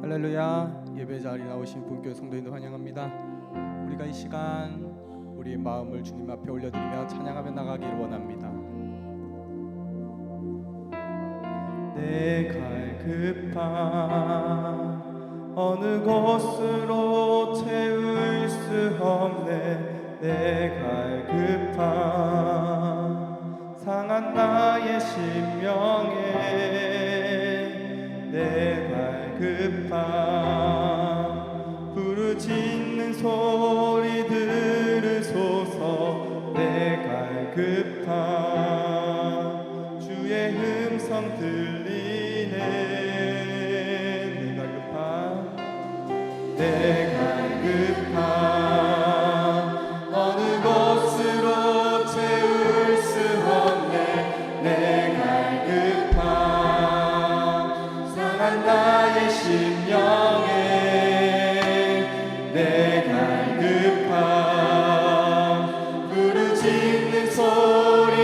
할렐루야. 예배 자리에 나오신 분교 성도님들 환영합니다. 우리가 이 시간 우리의 마음을 주님 앞에 올려드리며 찬양하며 나가기를 원합니다. 내 갈 급함 어느 곳으로 채울 수 없네. 내 갈 급함 상한 나의 심령에 내 갈 급함 부르짖는 소리 들으소서. 내 갈 급함 주의 음성 들리네. 내 갈 급함 내 갈 급함 어느 곳으로 채울 수 없네. 내 갈 급함 상한 나의 심령에 내 갈 급함 부르짖는 소리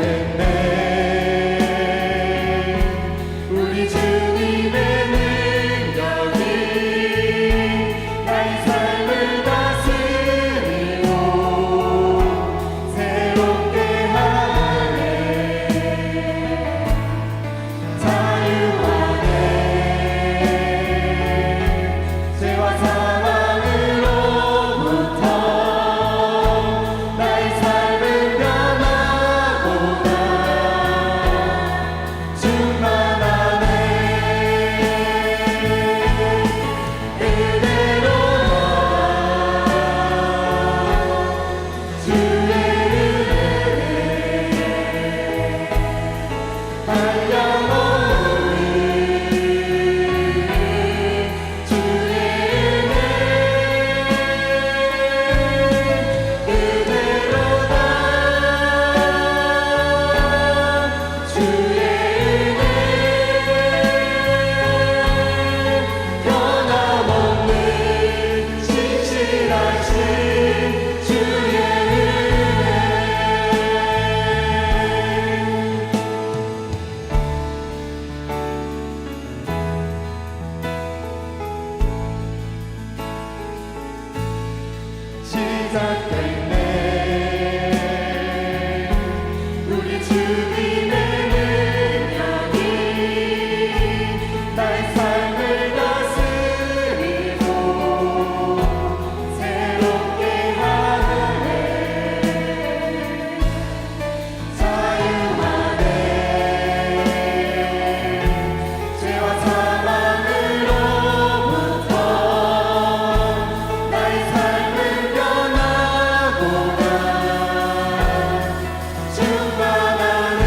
됐네. 우리 주님의 능력이 나의 삶을 다스리고 새롭게 하네. 자유하네. 죄와 사망으로부터 나의 삶은 변화보다 충만하네. 그대로 주의 은혜 한량없는 주의 은혜 그대로다. 주의 은혜 변함없는 신실하신 주의 은혜. 시작됐네. 우리 주님의 능력이 나의 삶을 다스리고 새롭게 하네. 자유하네. 죄와 사망으로부터 나의 삶은 변화보다 충만하네.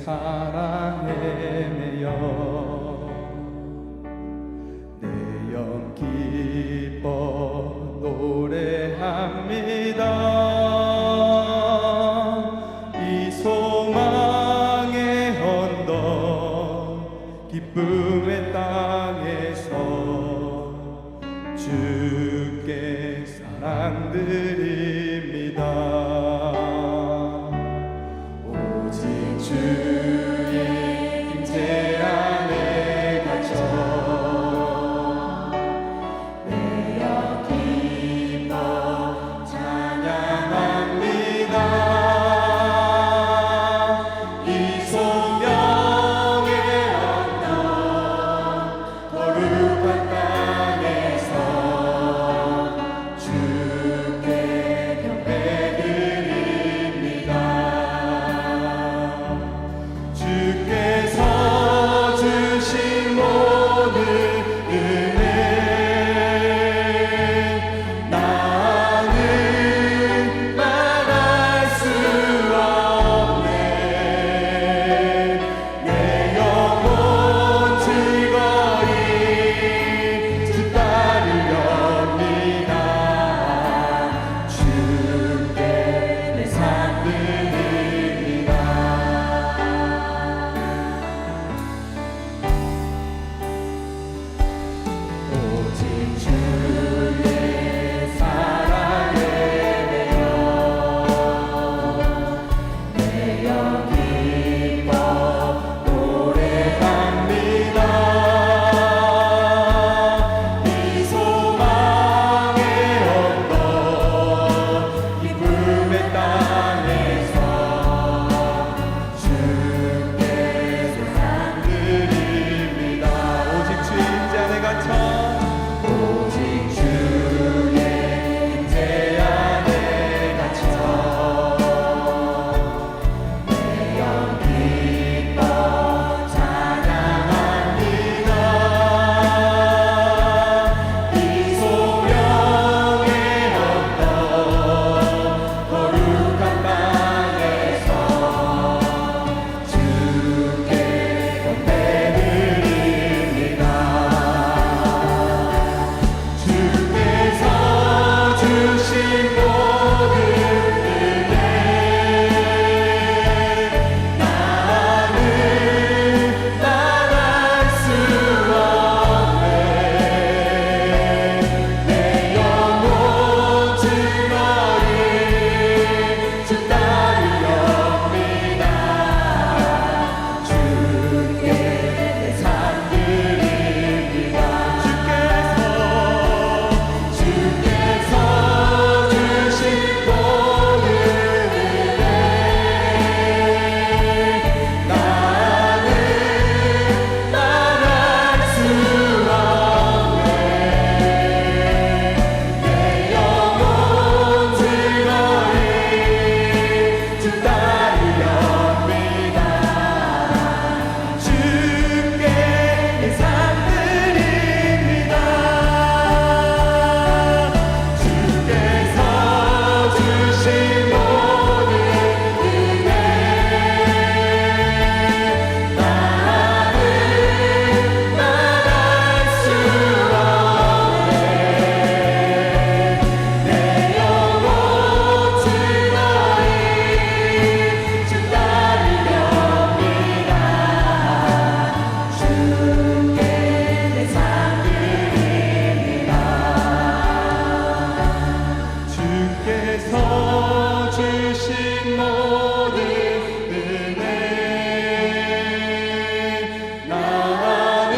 사랑에 매여 내 영 기뻐 노래합니다. 이 소망의 언덕 기쁨의 땅에서 주께 사랑드립니다. 오직 주의 임재 안에 갇혀 내 영 기뻐 찬양합니다. 이 소명의 언덕 거룩한 땅에서 주께 경배드립니다. 주께서 주신 모든 은혜 나는 말할 수 없네. 내 영혼 즐거이 주 따르렵니다. 주께 내 삶 드립니다. 오직 주의 사랑에 매여 내 영 기뻐 노래합니다. 이 소망의 언덕 기쁨의 땅에서 주께 사랑드립니다. 오직 주의 임재 안에 갇혀 오직 주의 임재 안에 갇혀 내 영 기뻐 찬양합니다. 이 소명의 언덕 거룩한 땅에서 주께 경배드립니다. 주께서 주신 모든 은혜 나는 말할 수 없네. 내 영혼 즐거이 주 따르렵니다. 주께 내 삶 드립니다. 주께서 주신 모든 은혜 나는 말할 수 없네. 내 영혼 즐거이 주 따르렵니다. 주께 내 삶 드립니다. 주께서 주신 모든 은혜 나는 말할 수 없네. 내 영혼 즐거이 주 따르렵니다. 주께 내 삶 드립니다. 주께서 주신 모든 은혜 나는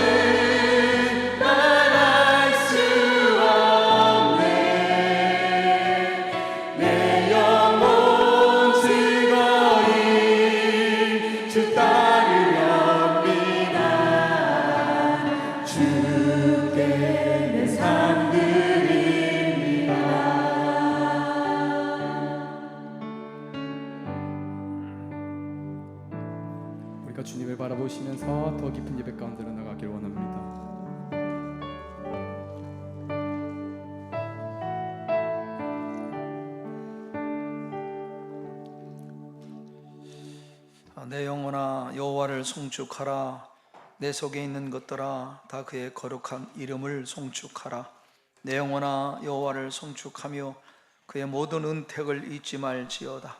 말할 수 없네. 내 영혼 즐거이 주 따르렵니다. 주께 내 삶 드립니다. 우리가 주님을 바라보시면서 더 깊은 예배 가운데로 나가길 원합니다. 내 영혼아 여호와를 송축하라. 내 속에 있는 것들아 다 그의 거룩한 이름을 송축하라. 내 영혼아 여호와를 송축하며 그의 모든 은택을 잊지 말지어다.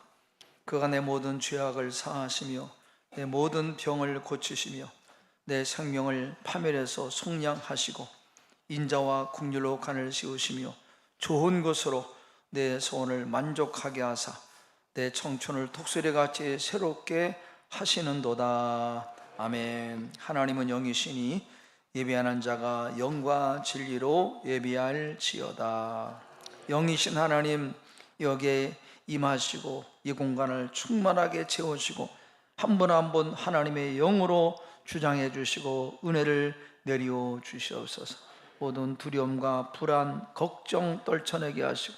그가 내 모든 죄악을 사하시며 내 모든 병을 고치시며 내 생명을 파멸해서 속량하시고 인자와 긍휼로 간을 씌우시며 좋은 것으로 내 소원을 만족하게 하사 내 청춘을 독수리같이 새롭게 하시는도다. 아멘. 하나님은 영이시니 예배하는 자가 영과 진리로 예배할지어다. 영이신 하나님, 여기에 임하시고 이 공간을 충만하게 채우시고 한 분 한 분 하나님의 영으로 주장해 주시고 은혜를 내리어 주시옵소서. 모든 두려움과 불안, 걱정 떨쳐내게 하시고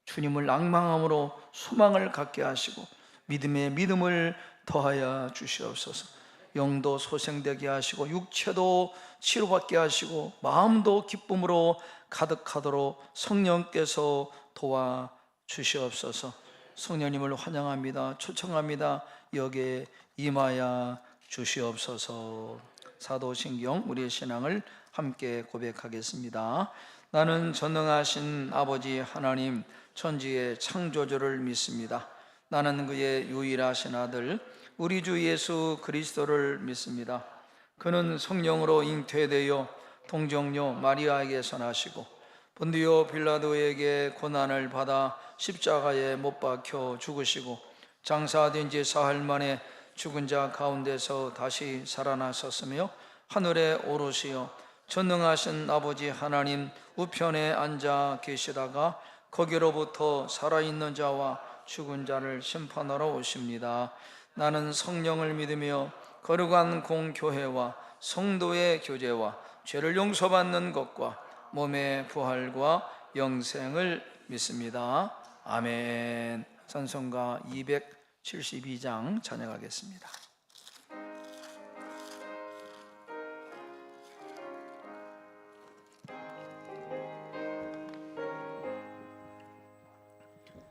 주님을 낭망함으로 소망을 갖게 하시고 믿음에 믿음을 더하여 주시옵소서. 영도 소생되게 하시고 육체도 치료받게 하시고 마음도 기쁨으로 가득하도록 성령께서 도와 주시옵소서. 성령님을 환영합니다. 초청합니다. 여기에 임하여 주시옵소서. 사도신경 우리의 신앙을 함께 고백하겠습니다. 나는 전능하신 아버지 하나님 천지의 창조주를 믿습니다. 나는 그의 유일하신 아들 우리 주 예수 그리스도를 믿습니다. 그는 성령으로 잉태되어 동정녀 마리아에게서 나시고 본디오 빌라도에게 고난을 받아 십자가에 못 박혀 죽으시고 장사된 지 사흘 만에 죽은 자 가운데서 다시 살아나셨으며 하늘에 오르시어 전능하신 아버지 하나님 우편에 앉아 계시다가 거기로부터 살아있는 자와 죽은 자를 심판하러 오십니다. 나는 성령을 믿으며 거룩한 공교회와 성도의 교제와 죄를 용서받는 것과 몸의 부활과 영생을 믿습니다. 아멘. 찬송가 272장 찬양하겠습니다.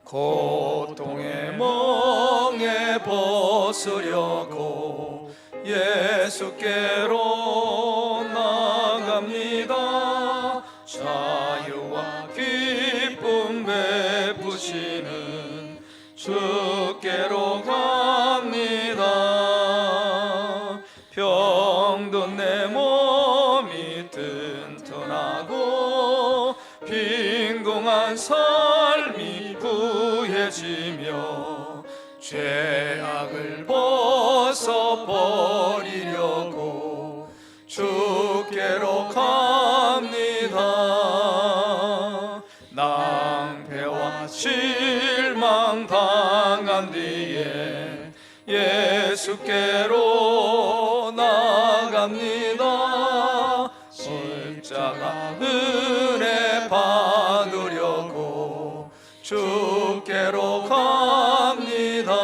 고통의 멍에 벗으려고 예수께로 나갑니다. 자유와 기쁨 베푸시는 주께로 갑니다. 병든 내 몸이 튼튼하고 빈궁한 삶이 부해지며 죄악을 벗어버리려고 주께로 갑니다. 낭패와 실망 당한 뒤에 예수께로 나갑니다. 십자가 은혜 받으려고 주께로 갑니다.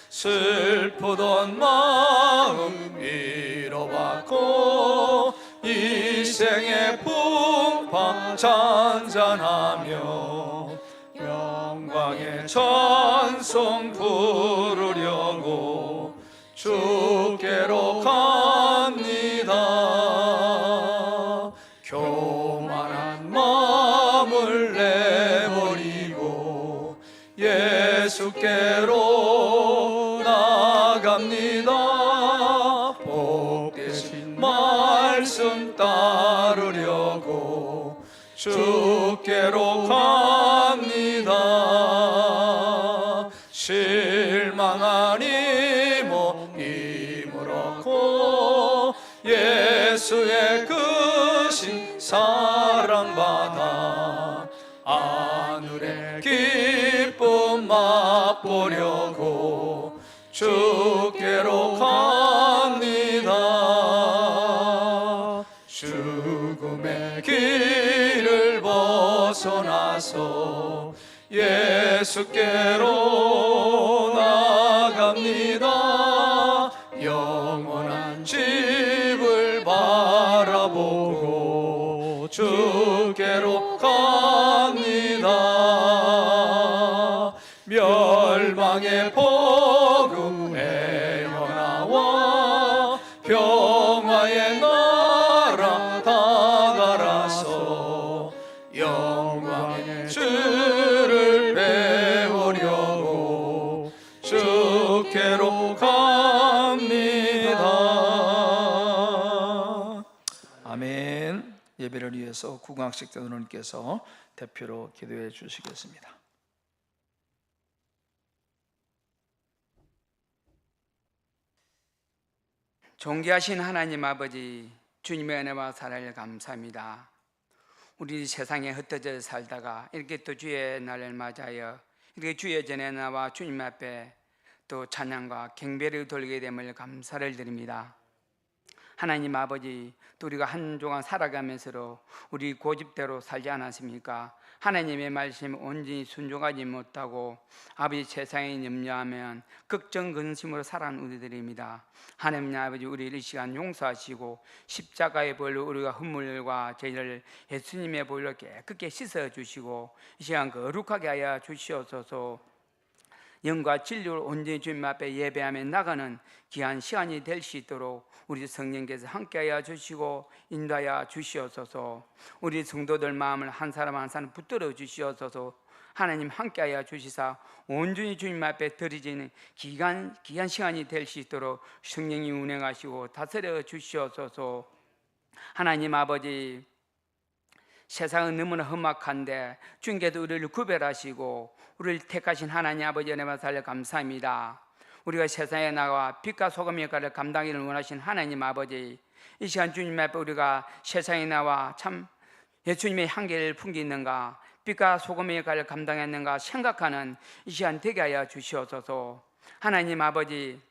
슬프던 마음 위로받고 이 생의 풍파 잔잔하며 영광의 찬송 부르려고 주께로 갑니다. 교만한 마음을 내버리고 예수께로 나갑니다. 복되신 말씀 따르려고 주께로 갑니다. 실망하니 힘을 얻고 예수의 크신 사랑받아 하늘의 기쁨 맛보려고 주께로 갑니다. 죽음의 길을 벗어나서 예수께로 나갑니다. 영원한 집을 바라보고 주께로 갑니다. 멸망의 복음 애원하 평화의 나라 다가라서 영광의 주를 배우려고 주께로 갑니다. 아멘. 예배를 위해서 구강식 대도님께서 대표로 기도해 주시겠습니다. 존귀하신 하나님 아버지, 주님의 은혜와 사랑을 감사합니다. 우리 세상에 흩어져 살다가 이렇게 또 주의 날을 맞아요 이렇게 주의 전에 나와 주님 앞에 또 찬양과 경배를 돌리게 됨을 감사를 드립니다. 하나님 아버지, 또 우리가 한 주간 살아가면서도 우리 고집대로 살지 않았습니까? 하나님의 말씀 온전히 순종하지 못하고 아버지 세상에 염려하면 걱정 근심으로 살아온 우리들입니다. 하나님 아버지, 우리를 이 시간 용서하시고 십자가의 보혈로 우리가 흠물과 죄를 예수님의 보혈로 깨끗게 씻어주시고 이 시간 거룩하게 하여 주시옵소서. 영과 진리로 온전히 주님 앞에 예배하며 나가는 귀한 시간이 될 수 있도록 우리 성령께서 함께하여 주시고 인도하여 주시옵소서. 우리 성도들 마음을 한 사람 한 사람 붙들어 주시옵소서. 하나님 함께하여 주시사 온전히 주님 앞에 드려지는 귀한 시간이 될 수 있도록 성령이 운행하시고 다스려 주시옵소서. 하나님 아버지, 세상은 너무나 험악한데 주님께서 우리를 구별하시고 우리를 택하신 하나님 아버지 은혜와 살려 감사합니다. 우리가 세상에 나와 빛과 소금의 역할을 감당하기를 원하신 하나님 아버지, 이 시간 주님 앞에 우리가 세상에 나와 참 예수님의 향기를 풍기는가, 빛과 소금의 역할을 감당했는가 생각하는 이 시간 되게 하여 주시옵소서. 하나님 아버지,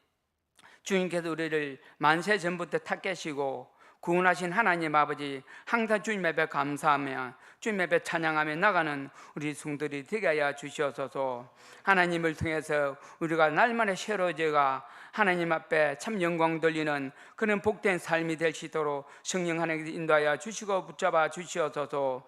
주님께서 우리를 만세 전부터 택하시고 구원하신 하나님 아버지, 항상 주님 앞에 감사하며 주님 앞에 찬양하며 나가는 우리 성도들이 되게 하여 주시옵소서. 하나님을 통해서 우리가 날마다 새로워져가 하나님 앞에 참 영광 돌리는 그런 복된 삶이 될 수 있도록 성령 하나님께서 인도하여 주시고 붙잡아 주시옵소서.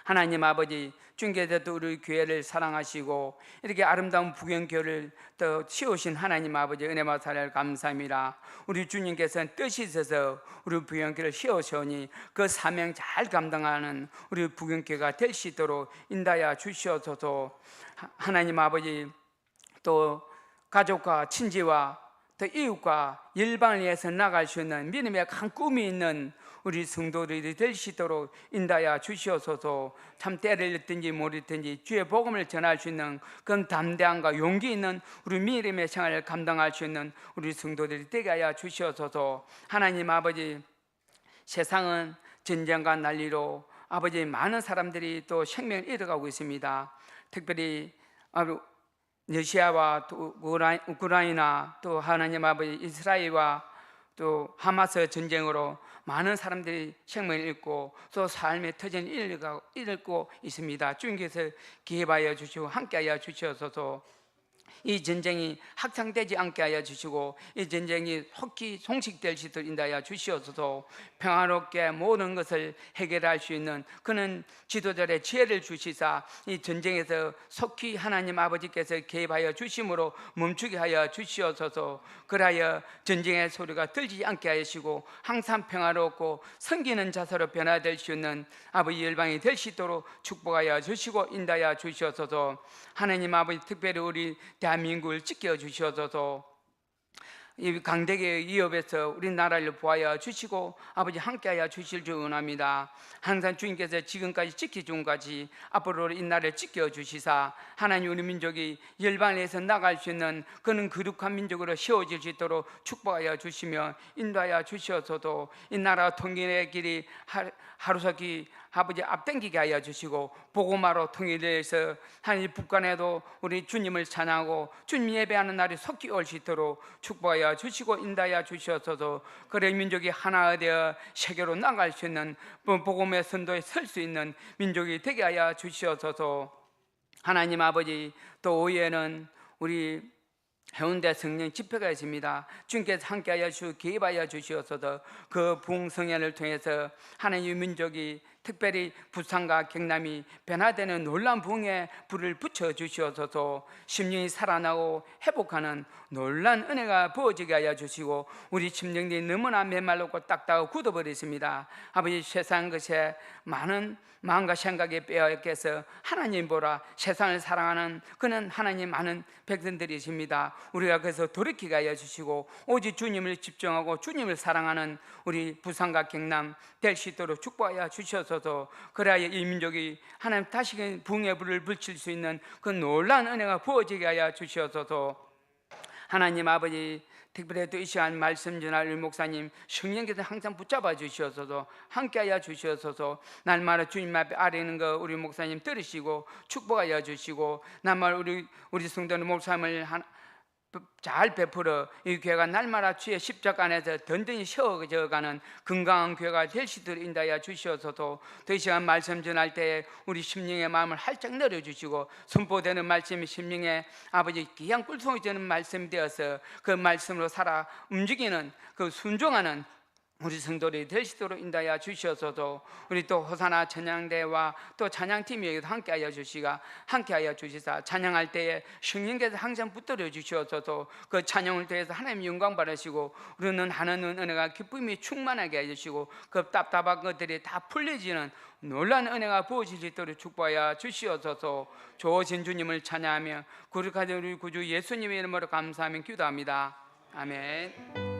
하나님 아버지, 주님께서도 우리 교회를 사랑하시고 이렇게 아름다운 부경교회를 또 세우신 하나님 아버지 은혜와 사랑을 감사합니다. 우리 주님께서는 뜻이 있어서 우리 부경교회를 세우시오니 그 사명 잘 감당하는 우리 부경교회가 될 수 있도록 인도하여 주시옵소서. 하나님 아버지, 또 가족과 친지와 또 이웃과 열방을 위해서 나갈 수 있는 믿음의 큰 꿈이 있는 우리 성도들이 될 수 있도록 인도하여 주시옵소서. 참 때를 잃든지 모르든지 주의 복음을 전할 수 있는 그런 담대함과 용기 있는 우리 믿음의 생활을 감당할 수 있는 우리 성도들이 되게 하여 주시옵소서. 하나님 아버지, 세상은 전쟁과 난리로 아버지 많은 사람들이 또 생명을 잃어가고 있습니다. 특별히 러시아와 또 우크라이나, 또 하나님 아버지 이스라엘과 또 하마스 전쟁으로 많은 사람들이 생명을 잃고 또 삶의 터전을 잃고 있습니다. 주님께서 기회하여 주시고 함께하여 주시옵소서. 이 전쟁이 확산되지 않게 하여 주시고 이 전쟁이 속히 종식될 수 있도록 인도하여 주시옵소서. 평화롭게 모든 것을 해결할 수 있는 그런 지도자의 지혜를 주시사 이 전쟁에서 속히 하나님 아버지께서 개입하여 주심으로 멈추게 하여 주시옵소서. 그리하여 전쟁의 소리가 들리지 않게 하시고 항상 평화롭고 섬기는 자세로 변화될 수 있는 아버지 열방이 될 수 있도록 축복하여 주시고 인도하여 주시옵소서. 하나님 아버지, 특별히 우리 대한민국을 지켜주시옵소서. 이 강대의 위협에서 우리나라를 보하여 주시고 아버지 함께하여 주실 줄 원합니다. 항상 주님께서 지금까지 지켜준 것이 앞으로 이 나라를 지켜주시사 하나님 우리 민족이 열방에서 나갈 수 있는 그런 거룩한 민족으로 세워질 수 있도록 축복하여 주시며 인도하여 주시옵소서. 이 나라 통일의 길이 하루속히 아버지 앞당기게 하여 주시고 복음화로 통일해서 하나님 북한에도 우리 주님을 찬양하고 주님 예배하는 날이 속히 올 수 있도록 축복하여 주시고 인도하여 주시옵소서. 그래 민족이 하나 되어 세계로 나갈 수 있는 복음의 선도에 설 수 있는 민족이 되게 하여 주시옵소서. 하나님 아버지, 또 오후에는 우리 해운대 성령 집회가 있습니다. 주님께서 함께하여 주시고 개입하여 주시옵소서. 그 부흥성회를 통해서 하나님의 민족이 특별히 부산과 경남이 변화되는 놀라운 부흥에 불을 붙여 주시옵소서. 심령이 살아나고 회복하는 놀라운 은혜가 부어지게 하여 주시고, 우리 심령이 너무나 메말랐고 딱딱하고 굳어버렸습니다. 아버지, 세상 것에 많은 마음과 생각에 빼앗겨서 하나님 보라 세상을 사랑하는 그는 하나님 많은 백성들이십니다. 우리가 그래서 돌이키게 하여 주시고, 오직 주님을 집중하고 주님을 사랑하는 우리 부산과 경남 될 수 있도록 축복하여 주셔서, 그래야 이 민족이 하나님 다시금 부흥의 불을 붙일 수 있는 그 놀라운 은혜가 부어지게 하여 주셔서, 하나님 아버지, 특별히 또 이 시간 말씀 전할 우리 목사님 성령께서 항상 붙잡아 주시옵소서, 함께하여 주시옵소서. 날마다 주님 앞에 아뢰는 거 우리 목사님 들으시고 축복하여 주시고, 날마다 우리 성도는 목사님을 잘 베풀어 이 교회가 날마다 주의 십자가 안에서 든든히 세워져가는 건강한 교회가 될 수 있도록 인도하여 주시옵소서. 또 이 시간 말씀 전할 때 우리 심령의 마음을 활짝 열어주시고, 선포되는 말씀이 심령의 아버지 귀한 꿀송이 되는 말씀이 되어서 그 말씀으로 살아 움직이는 그 순종하는 우리 성도들이 될 수 있도록 인도하여 주시옵소서. 우리 또 호사나 찬양대와 또 찬양팀에게도 함께하여 주시사 찬양할 때에 성령께서 항상 붙들어 주시옵소서. 그 찬양을 통해서 하나님 영광 받으시고, 우리는 하는 은혜가 기쁨이 충만하게 해주시고, 그 답답한 것들이 다 풀려지는 놀라운 은혜가 부어질 수 있도록 축복하여 주시옵소서. 좋으신 주님을 찬양하며 거룩하신 우리 구주 예수님의 이름으로 감사하며 기도합니다. 아멘.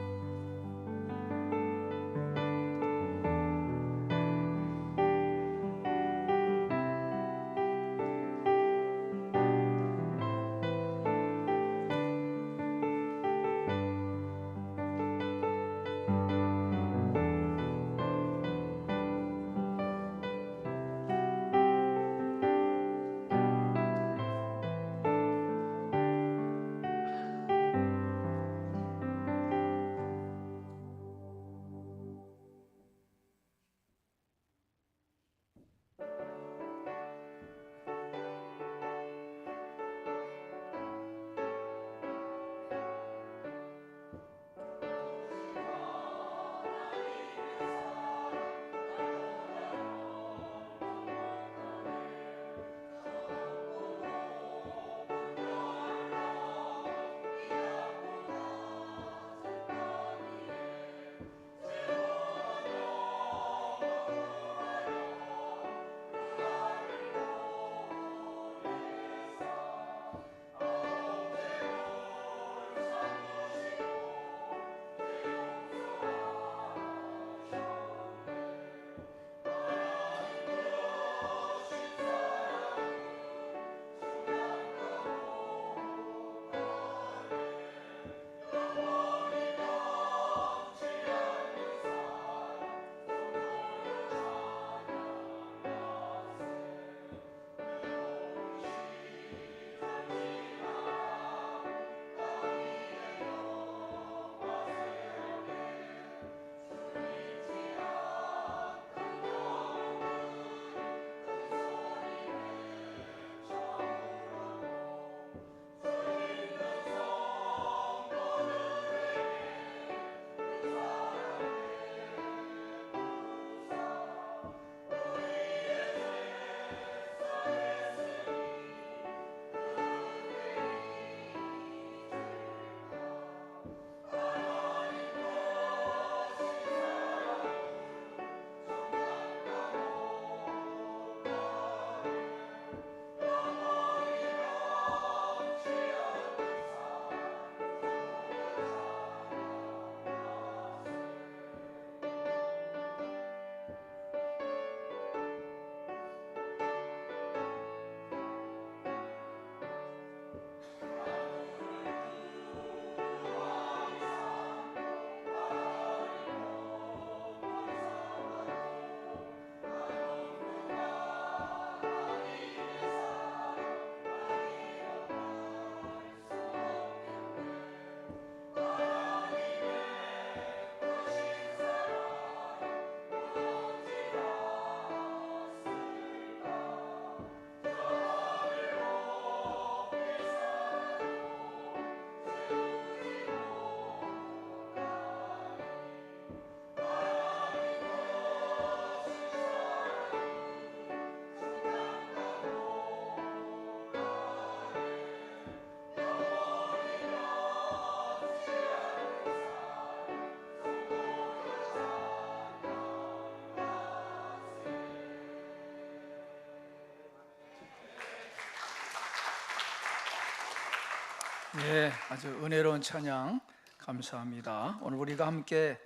예, 아주 은혜로운 찬양 감사합니다. 오늘 우리가 함께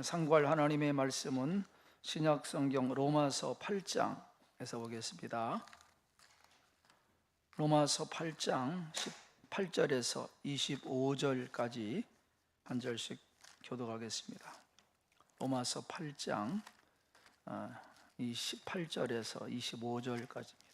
상고할 하나님의 말씀은 신약 성경 로마서 8장에서 보겠습니다. 로마서 8장 18절에서 25절까지 한 절씩 교독하겠습니다. 로마서 8장 18절에서 25절까지입니다.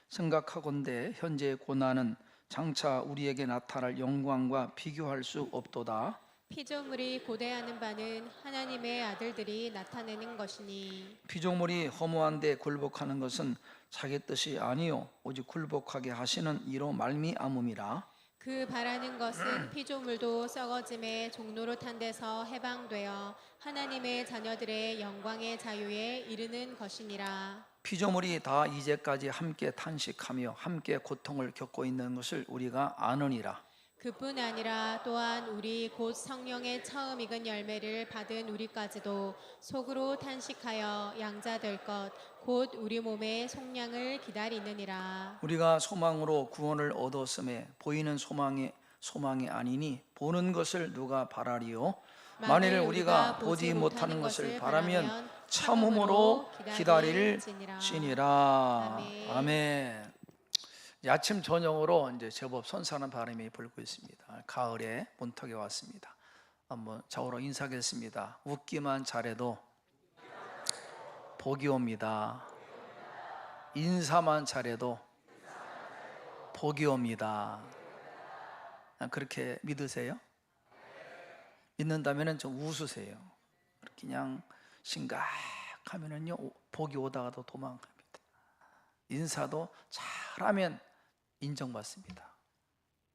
생각하건대 현재의 고난은 장차 우리에게 나타날 영광과 비교할 수 없도다. 피조물이 고대하는 바는 하나님의 아들들이 나타내는 것이니 피조물이 허무한데 굴복하는 것은 자기 뜻이 아니요 오직 굴복하게 하시는 이로 말미암음이라. 그 바라는 것은 피조물도 썩어짐의 종로로 탄 데서 해방되어 하나님의 자녀들의 영광의 자유에 이르는 것이니라. 피조물이 다 이제까지 함께 탄식하며 함께 고통을 겪고 있는 것을 우리가 아느니라. 그뿐 아니라 또한 우리 곧 성령의 처음 익은 열매를 받은 우리까지도 속으로 탄식하여 양자될 것 곧 우리 몸의 속량을 기다리느니라. 우리가 소망으로 구원을 얻었음에 보이는 소망이 아니니 보는 것을 누가 바라리요? 만일 우리가 보지 못하는 것을 바라면 참음으로 기다릴지니라. 아멘. 아침 저녁으로 이제 제법 선선한 바람이 불고 있습니다. 가을에 문턱에 왔습니다. 한번 좌우로 인사하겠습니다. 웃기만 잘해도 복이 옵니다. 인사만 잘해도 복이 옵니다. 그렇게 믿으세요? 믿는다면 좀 웃으세요. 그냥 심각하면은요 복이 오다가도 도망갑니다. 인사도 잘하면 인정받습니다.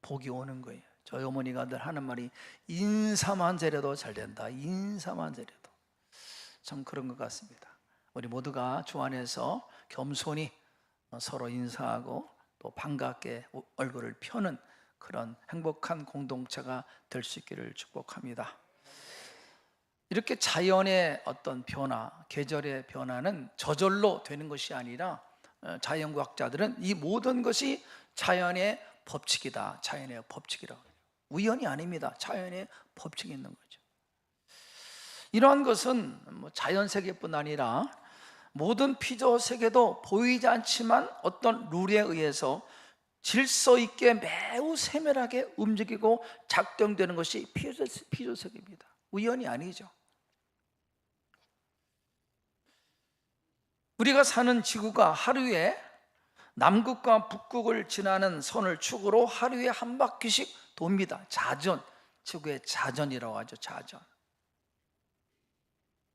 복이 오는 거예요. 저희 어머니가 늘 하는 말이 인사만 잘해도 잘 된다. 인사만 잘해도 참 그런 것 같습니다. 우리 모두가 주 안에서 겸손히 서로 인사하고 또 반갑게 얼굴을 펴는 그런 행복한 공동체가 될 수 있기를 축복합니다. 이렇게 자연의 어떤 변화, 계절의 변화는 저절로 되는 것이 아니라 자연과학자들은 이 모든 것이 자연의 법칙이다. 자연의 법칙이라고 해요. 우연이 아닙니다. 자연의 법칙이 있는 거죠. 이러한 것은 자연 세계뿐 아니라 모든 피조 세계도 보이지 않지만 어떤 룰에 의해서 질서 있게 매우 세밀하게 움직이고 작동되는 것이 피조 세계입니다. 우연이 아니죠. 우리가 사는 지구가 하루에 남극과 북극을 지나는 선을 축으로 하루에 한 바퀴씩 돕니다. 자전, 지구의 자전이라고 하죠. 자전.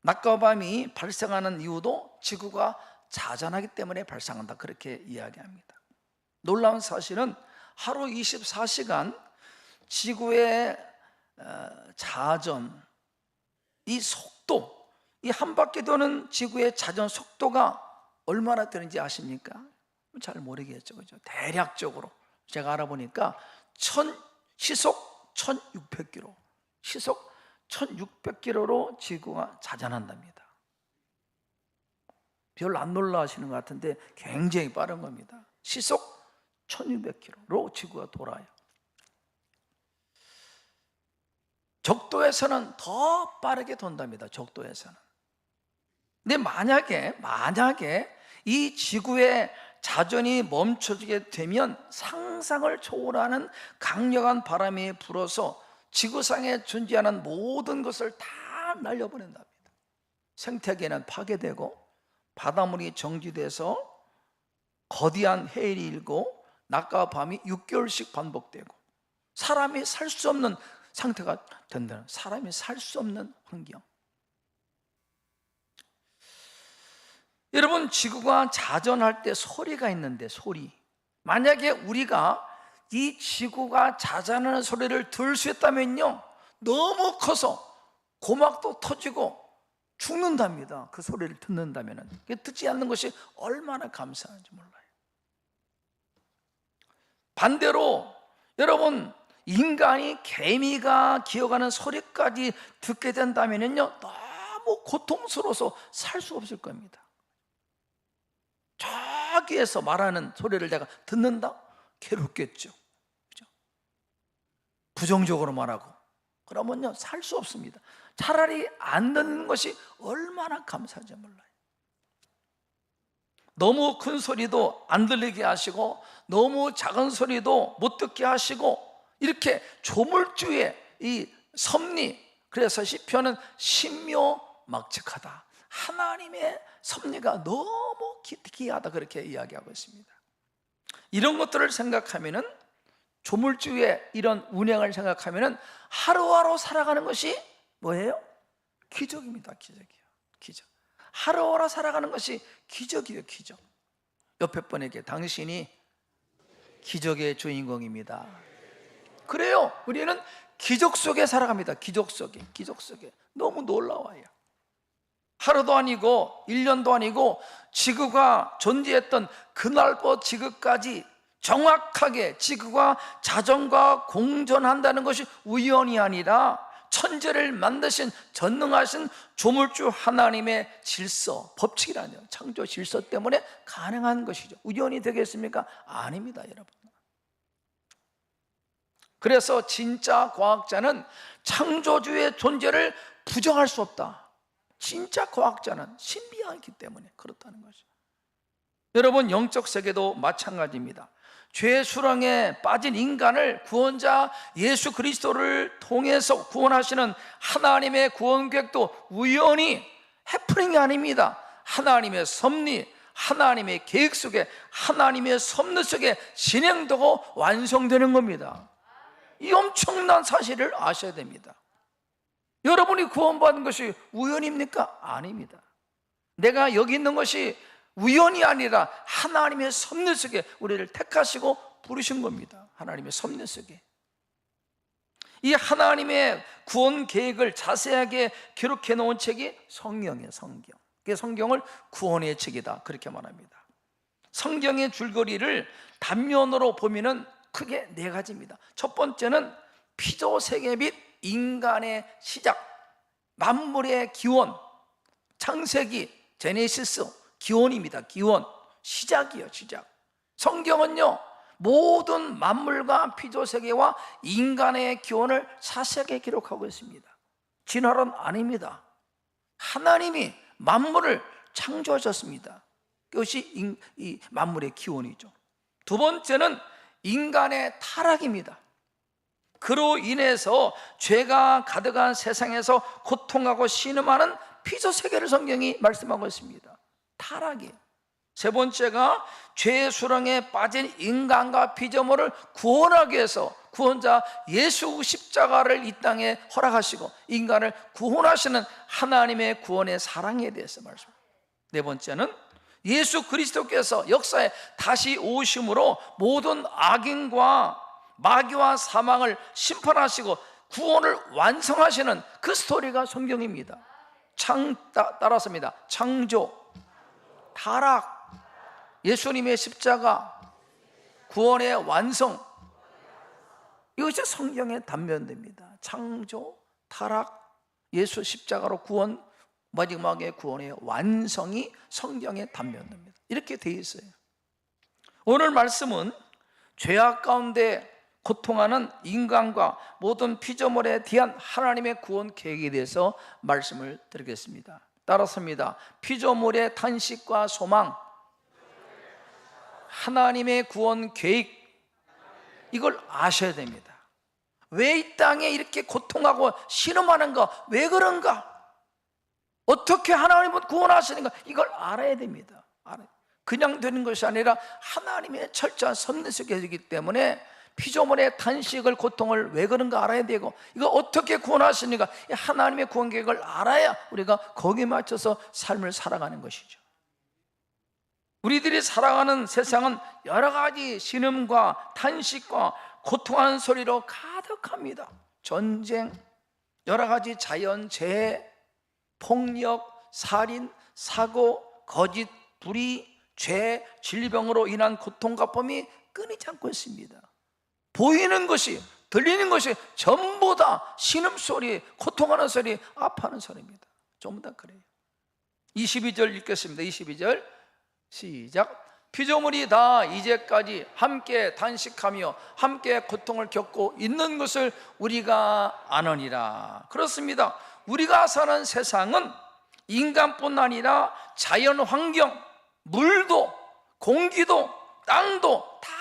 낮과 밤이 발생하는 이유도 지구가 자전하기 때문에 발생한다. 그렇게 이야기합니다. 놀라운 사실은 하루 24시간 지구의 자전, 이 속도, 이 한 바퀴 도는 지구의 자전 속도가 얼마나 되는지 아십니까? 잘 모르겠죠, 그죠? 대략적으로 제가 알아보니까 시속 1600km, 시속 1600km로 지구가 자전한답니다. 별로 안 놀라시는 것 같은데 굉장히 빠른 겁니다. 시속 1600km로 지구가 돌아요. 적도에서는 더 빠르게 돈답니다. 적도에서는. 근데 만약에 이 지구의 자전이 멈춰지게 되면 상상을 초월하는 강력한 바람이 불어서 지구상에 존재하는 모든 것을 다 날려버린답니다. 생태계는 파괴되고 바닷물이 정지돼서 거대한 해일이 일고 낮과 밤이 6개월씩 반복되고 사람이 살 수 없는 상태가 된다는, 사람이 살 수 없는 환경. 여러분, 지구가 자전할 때 소리가 있는데, 소리. 만약에 우리가 이 지구가 자전하는 소리를 들을 수 있다면요, 너무 커서 고막도 터지고 죽는답니다. 그 소리를 듣는다면. 듣지 않는 것이 얼마나 감사한지 몰라요. 반대로 여러분, 인간이 개미가 기어가는 소리까지 듣게 된다면요, 너무 고통스러워서 살 수 없을 겁니다. 저기에서 말하는 소리를 내가 듣는다? 괴롭겠죠. 그죠? 부정적으로 말하고 그러면요 살 수 없습니다. 차라리 안 듣는 것이 얼마나 감사한지 몰라요. 너무 큰 소리도 안 들리게 하시고 너무 작은 소리도 못 듣게 하시고 이렇게 조물주의 이 섭리, 그래서 시편은 신묘막측하다, 하나님의 섭리가 너무 기이하다 그렇게 이야기하고 있습니다. 이런 것들을 생각하면은 조물주의 이런 운행을 생각하면은 하루하루 살아가는 것이 뭐예요? 기적입니다. 기적이에요. 기적. 하루하루 살아가는 것이 기적이에요. 기적. 옆에 분에게 당신이 기적의 주인공입니다. 그래요. 우리는 기적 속에 살아갑니다. 기적 속에. 기적 속에. 너무 놀라워요. 하루도 아니고 1년도 아니고 지구가 존재했던 그날부터 지금까지 정확하게 지구가 자전과 공존한다는 것이 우연이 아니라 천재를 만드신 전능하신 조물주 하나님의 질서, 법칙이라뇨. 창조 질서 때문에 가능한 것이죠. 우연이 되겠습니까? 아닙니다, 여러분. 그래서 진짜 과학자는 창조주의 존재를 부정할 수 없다. 진짜 과학자는 신비하기 때문에 그렇다는 거죠. 여러분, 영적 세계도 마찬가지입니다. 죄의 수렁에 빠진 인간을 구원자 예수 그리스도를 통해서 구원하시는 하나님의 구원 계획도 우연히 해프닝이 아닙니다. 하나님의 섭리, 하나님의 계획 속에, 하나님의 섭리 속에 진행되고 완성되는 겁니다. 이 엄청난 사실을 아셔야 됩니다. 여러분이 구원받은 것이 우연입니까? 아닙니다. 내가 여기 있는 것이 우연이 아니라 하나님의 섭리 속에 우리를 택하시고 부르신 겁니다. 하나님의 섭리 속에. 이 하나님의 구원 계획을 자세하게 기록해 놓은 책이 성경이에요. 성경. 그 성경을 구원의 책이다 그렇게 말합니다. 성경의 줄거리를 단면으로 보면은 크게 4가지입니다. 첫 번째는 피조세계 및 인간의 시작, 만물의 기원, 창세기, 제네시스, 기원입니다. 기원, 시작이에요. 시작. 성경은요 모든 만물과 피조세계와 인간의 기원을 자세하게 기록하고 있습니다. 진화론 아닙니다. 하나님이 만물을 창조하셨습니다. 그것이 이 만물의 기원이죠. 두 번째는 인간의 타락입니다. 그로 인해서 죄가 가득한 세상에서 고통하고 신음하는 피조세계를 성경이 말씀하고 있습니다. 타락이에요. 세 번째가 죄의 수렁에 빠진 인간과 피조물을 구원하기 위해서 구원자 예수 십자가를 이 땅에 허락하시고 인간을 구원하시는 하나님의 구원의 사랑에 대해서 말씀합니다. 네 번째는 예수 그리스도께서 역사에 다시 오심으로 모든 악인과 마귀와 사망을 심판하시고 구원을 완성하시는 그 스토리가 성경입니다. 따라서입니다. 창조, 타락, 예수님의 십자가, 구원의 완성, 이것이 성경의 단면입니다. 창조, 타락, 예수 십자가로 구원, 마지막에 구원의 완성이 성경의 단면입니다. 이렇게 되어 있어요. 오늘 말씀은 죄악 가운데 고통하는 인간과 모든 피조물에 대한 하나님의 구원 계획에 대해서 말씀을 드리겠습니다. 따라서입니다. 피조물의 탄식과 소망, 하나님의 구원 계획, 이걸 아셔야 됩니다. 왜 이 땅에 이렇게 고통하고 신음하는가? 왜 그런가? 어떻게 하나님은 구원하시는가? 이걸 알아야 됩니다. 그냥 되는 것이 아니라 하나님의 철저한 섭리 속이기 때문에 피조물의 탄식을, 고통을 왜 그런가 알아야 되고, 이거 어떻게 구원하시는가, 하나님의 구원 계획을 알아야 우리가 거기에 맞춰서 삶을 살아가는 것이죠. 우리들이 살아가는 세상은 여러 가지 신음과 탄식과 고통하는 소리로 가득합니다. 전쟁, 여러 가지 자연재해, 폭력, 살인, 사고, 거짓, 불의, 죄, 질병으로 인한 고통과 범이 끊이지 않고 있습니다. 보이는 것이, 들리는 것이 전부 다 신음소리, 고통하는 소리, 아파하는 소리입니다. 전부 다 그래요. 22절 읽겠습니다. 22절 시작. 피조물이 다 이제까지 함께 단식하며 함께 고통을 겪고 있는 것을 우리가 아느니라. 그렇습니다. 우리가 사는 세상은 인간뿐 아니라 자연 환경, 물도 공기도 땅도 다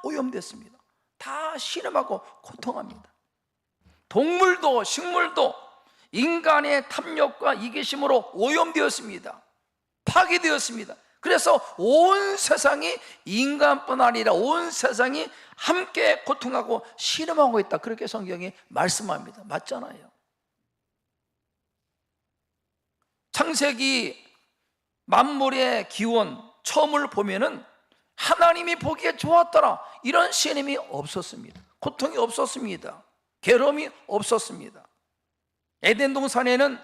오염됐습니다. 다 신음하고 고통합니다. 동물도 식물도 인간의 탐욕과 이기심으로 오염되었습니다. 파괴되었습니다. 그래서 온 세상이, 인간뿐 아니라 온 세상이 함께 고통하고 신음하고 있다. 그렇게 성경이 말씀합니다. 맞잖아요. 창세기 만물의 기원 처음을 보면은 하나님이 보기에 좋았더라, 이런 신음이 없었습니다. 고통이 없었습니다. 괴로움이 없었습니다. 에덴 동산에는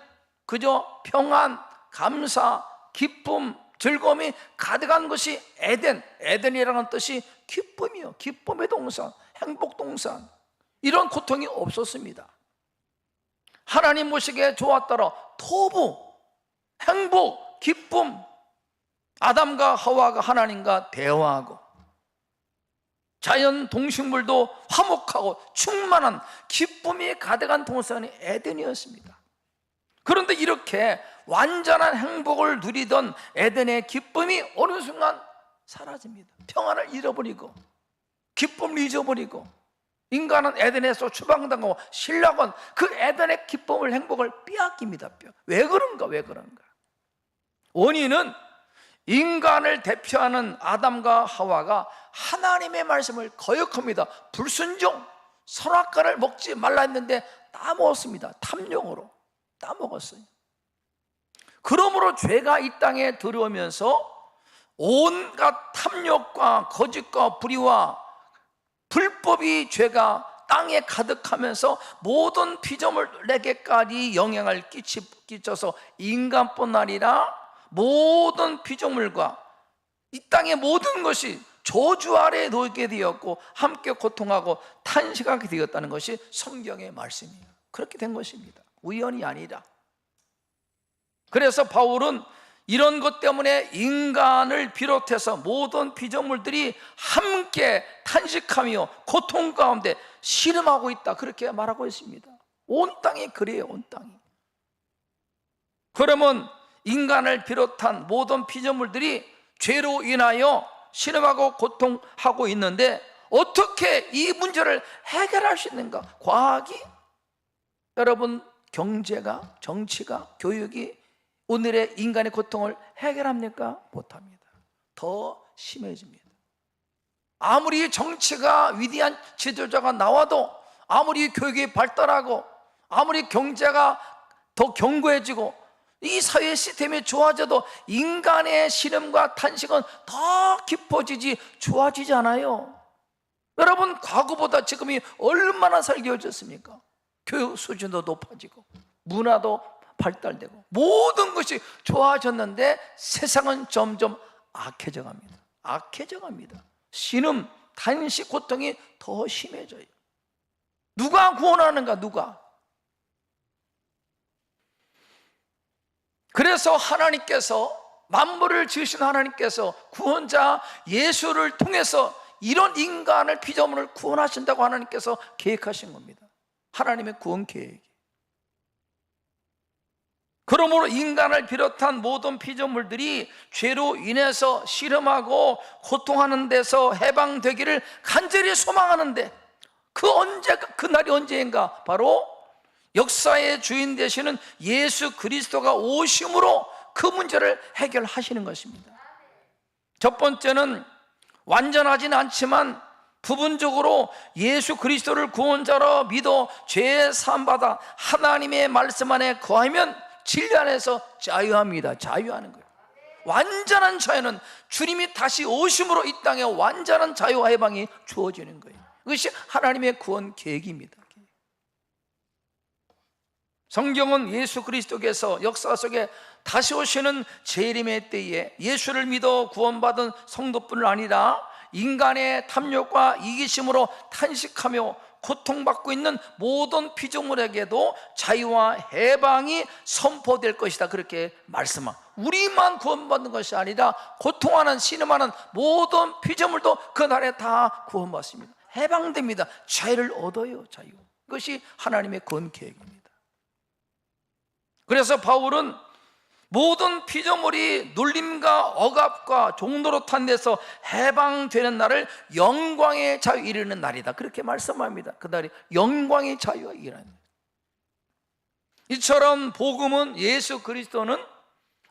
그저 평안, 감사, 기쁨, 즐거움이 가득한 것이 에덴이라는 뜻이 기쁨이요, 기쁨의 동산, 행복 동산. 이런 고통이 없었습니다. 하나님 보시기에 좋았더라, 토부, 행복, 기쁨. 아담과 하와가 하나님과 대화하고 자연 동식물도 화목하고 충만한 기쁨이 가득한 동산이 에덴이었습니다. 그런데 이렇게 완전한 행복을 누리던 에덴의 기쁨이 어느 순간 사라집니다. 평안을 잃어버리고 기쁨을 잊어버리고 인간은 에덴에서 추방당하고 신락은 그 에덴의 기쁨을, 행복을 빼앗깁니다. 왜 그런가? 원인은 인간을 대표하는 아담과 하와가 하나님의 말씀을 거역합니다. 불순종, 선악과를 먹지 말라 했는데 따먹었습니다. 탐욕으로 따먹었어요. 그러므로 죄가 이 땅에 들어오면서 온갖 탐욕과 거짓과 불의와 불법이 죄가 땅에 가득하면서 모든 피조물에게까지 영향을 끼쳐서 인간뿐 아니라 모든 피조물과 이 땅의 모든 것이 저주 아래에 놓이게 되었고 함께 고통하고 탄식하게 되었다는 것이 성경의 말씀이에요. 그렇게 된 것입니다. 우연이 아니라. 그래서 바울은 이런 것 때문에 인간을 비롯해서 모든 피조물들이 함께 탄식하며 고통 가운데 신음하고 있다, 그렇게 말하고 있습니다. 온 땅이 그래요. 온 땅이. 그러면 인간을 비롯한 모든 피조물들이 죄로 인하여 신음하고 고통하고 있는데 어떻게 이 문제를 해결할 수 있는가? 과학이, 여러분, 경제가, 정치가, 교육이 오늘의 인간의 고통을 해결합니까? 못합니다. 더 심해집니다. 아무리 정치가 위대한 지도자가 나와도, 아무리 교육이 발달하고, 아무리 경제가 더 견고해지고 이 사회 시스템이 좋아져도 인간의 시름과 탄식은 더 깊어지지 좋아지지 않아요. 여러분, 과거보다 지금이 얼마나 살기워졌습니까? 교육 수준도 높아지고 문화도 발달되고 모든 것이 좋아졌는데 세상은 점점 악해져 갑니다. 신음, 탄식, 고통이 더 심해져요. 누가 구원하는가? 누가? 그래서 하나님께서, 만물을 지으신 하나님께서 구원자 예수를 통해서 이런 인간을, 피조물을 구원하신다고 하나님께서 계획하신 겁니다. 하나님의 구원 계획. 그러므로 인간을 비롯한 모든 피조물들이 죄로 인해서 시름하고 고통하는 데서 해방되기를 간절히 소망하는데 그 날이 언제인가? 바로 역사의 주인 되시는 예수 그리스도가 오심으로 그 문제를 해결하시는 것입니다. 첫 번째는 완전하지는 않지만 부분적으로 예수 그리스도를 구원자로 믿어 죄 사함받아 하나님의 말씀 안에 거하면 진리 안에서 자유합니다. 자유하는 거예요. 완전한 자유는 주님이 다시 오심으로 이 땅에 완전한 자유와 해방이 주어지는 거예요. 그것이 하나님의 구원 계획입니다. 성경은 예수 그리스도께서 역사 속에 다시 오시는 재림의 때에 예수를 믿어 구원받은 성도뿐 아니라 인간의 탐욕과 이기심으로 탄식하며 고통받고 있는 모든 피조물에게도 자유와 해방이 선포될 것이다, 그렇게 말씀합니다. 우리만 구원받는 것이 아니라 고통하는 신음하는 모든 피조물도 그날에 다 구원받습니다. 해방됩니다. 자유를 얻어요. 자유. 그것이 하나님의 구원 계획입니다. 그래서 바울은 모든 피조물이 눌림과 억압과 종노릇한 데서 해방되는 날을 영광의 자유 이르는 날이다, 그렇게 말씀합니다. 그날이 영광의 자유가 일어나는 거예요. 이처럼 복음은, 예수 그리스도는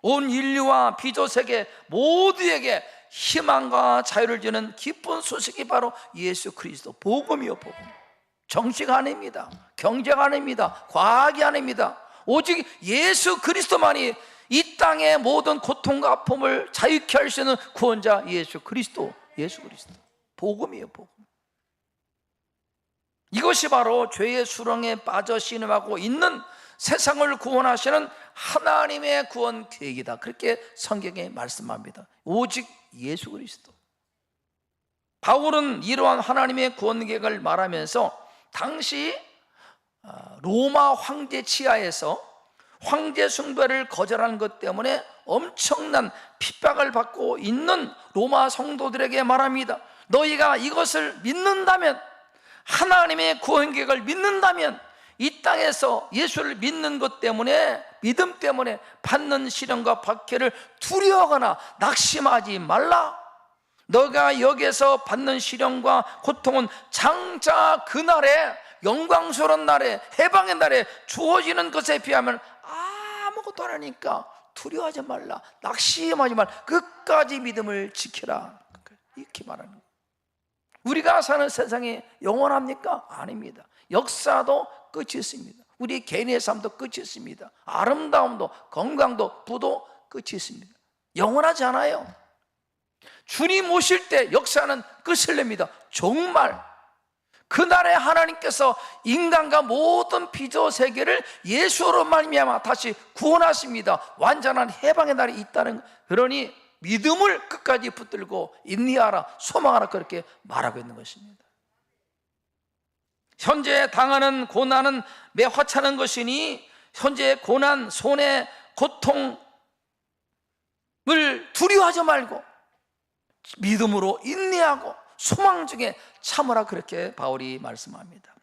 온 인류와 피조세계 모두에게 희망과 자유를 주는 기쁜 소식이 바로 예수 그리스도 복음이요. 복음. 정치가 아닙니다. 경제가 아닙니다. 과학이 아닙니다. 오직 예수 그리스도만이 이 땅의 모든 고통과 아픔을 자유케 할 수 있는 구원자 예수 그리스도. 예수 그리스도 복음이에요. 복음. 이것이 바로 죄의 수렁에 빠져 신음하고 있는 세상을 구원하시는 하나님의 구원 계획이다, 그렇게 성경에 말씀합니다. 오직 예수 그리스도. 바울은 이러한 하나님의 구원 계획을 말하면서 당시 로마 황제 치하에서 황제 숭배를 거절하는 것 때문에 엄청난 핍박을 받고 있는 로마 성도들에게 말합니다. 너희가 이것을 믿는다면, 하나님의 구원 계획을 믿는다면, 이 땅에서 예수를 믿는 것 때문에, 믿음 때문에 받는 시련과 박해를 두려워하거나 낙심하지 말라. 너가 여기에서 받는 시련과 고통은 장차 그날에, 영광스러운 날에, 해방의 날에 주어지는 것에 비하면 아무것도 안 하니까 두려워하지 말라, 낙심하지 말라, 끝까지 믿음을 지켜라, 이렇게 말하는 거예요. 우리가 사는 세상이 영원합니까? 아닙니다. 역사도 끝이 있습니다. 우리 개인의 삶도 끝이 있습니다. 아름다움도, 건강도, 부도 끝이 있습니다. 영원하지 않아요. 주님 오실 때 역사는 끝을 냅니다. 정말 그날에 하나님께서 인간과 모든 피조 세계를 예수로 말미암아 다시 구원하십니다. 완전한 해방의 날이 있다는, 그러니 믿음을 끝까지 붙들고 인내하라, 소망하라, 그렇게 말하고 있는 것입니다. 현재 당하는 고난은 매 화차는 것이니 현재의 고난, 손해, 고통을 두려워하지 말고 믿음으로 인내하고 소망 중에 참으라, 그렇게 바울이 말씀합니다.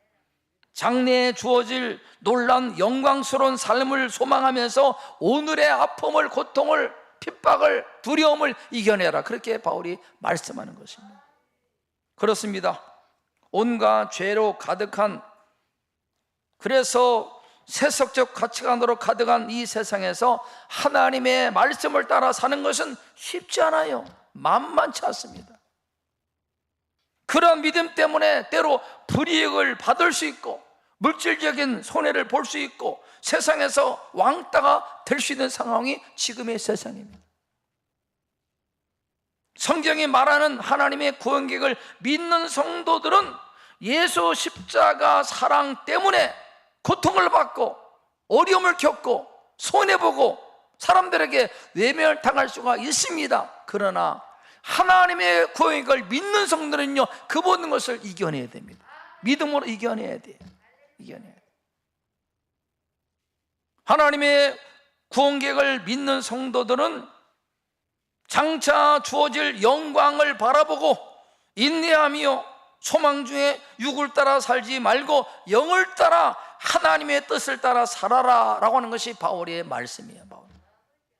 장래에 주어질 놀라운 영광스러운 삶을 소망하면서 오늘의 아픔을, 고통을, 핍박을, 두려움을 이겨내라, 그렇게 바울이 말씀하는 것입니다. 그렇습니다. 온갖 죄로 가득한, 그래서 세속적 가치관으로 가득한 이 세상에서 하나님의 말씀을 따라 사는 것은 쉽지 않아요. 만만치 않습니다. 그런 믿음 때문에 때로 불이익을 받을 수 있고, 물질적인 손해를 볼 수 있고, 세상에서 왕따가 될 수 있는 상황이 지금의 세상입니다. 성경이 말하는 하나님의 구원 계획을 믿는 성도들은 예수 십자가 사랑 때문에 고통을 받고 어려움을 겪고 손해보고 사람들에게 외면당할 수가 있습니다. 그러나 하나님의 구원 계획을 믿는 성도는요, 그 모든 것을 이겨내야 됩니다. 믿음으로 이겨내야 돼요. 이겨내야 돼요. 하나님의 구원 계획을 믿는 성도들은 장차 주어질 영광을 바라보고 인내하며 소망 중에 육을 따라 살지 말고 영을 따라 하나님의 뜻을 따라 살아라 라고 하는 것이 바울의 말씀이에요. 바울.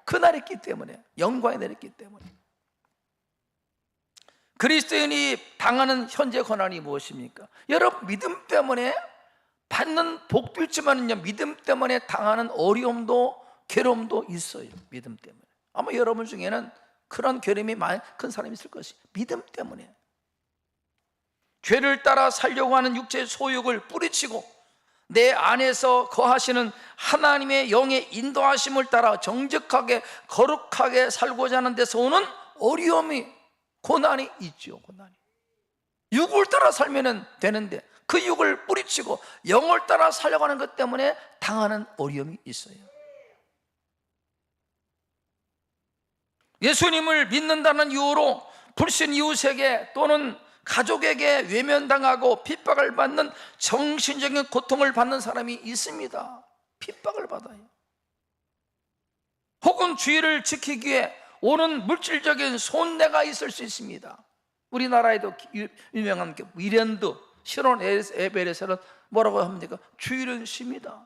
그날이 있기 때문에, 영광이 내렸기 때문에. 그리스도인이 당하는 현재 고난이 무엇입니까? 여러분, 믿음 때문에 받는 복도 있지만요, 믿음 때문에 당하는 어려움도 괴로움도 있어요. 믿음 때문에. 아마 여러분 중에는 그런 괴로움이 많이 큰 사람이 있을 것이, 믿음 때문에. 죄를 따라 살려고 하는 육체의 소욕을 뿌리치고 내 안에서 거하시는 하나님의 영의 인도하심을 따라 정직하게 거룩하게 살고자 하는 데서 오는 어려움이, 고난이 있죠. 고난이. 육을 따라 살면 되는데 그 육을 뿌리치고 영을 따라 살려고 하는 것 때문에 당하는 어려움이 있어요. 예수님을 믿는다는 이유로 불신 이웃에게 또는 가족에게 외면당하고 핍박을 받는 정신적인 고통을 받는 사람이 있습니다. 핍박을 받아요. 혹은 주의를 지키기 위해 오는 물질적인 손해가 있을 수 있습니다. 우리나라에도 유명한 위랜드 시론 에베레스는 뭐라고 합니까? 주의를 쉽니다.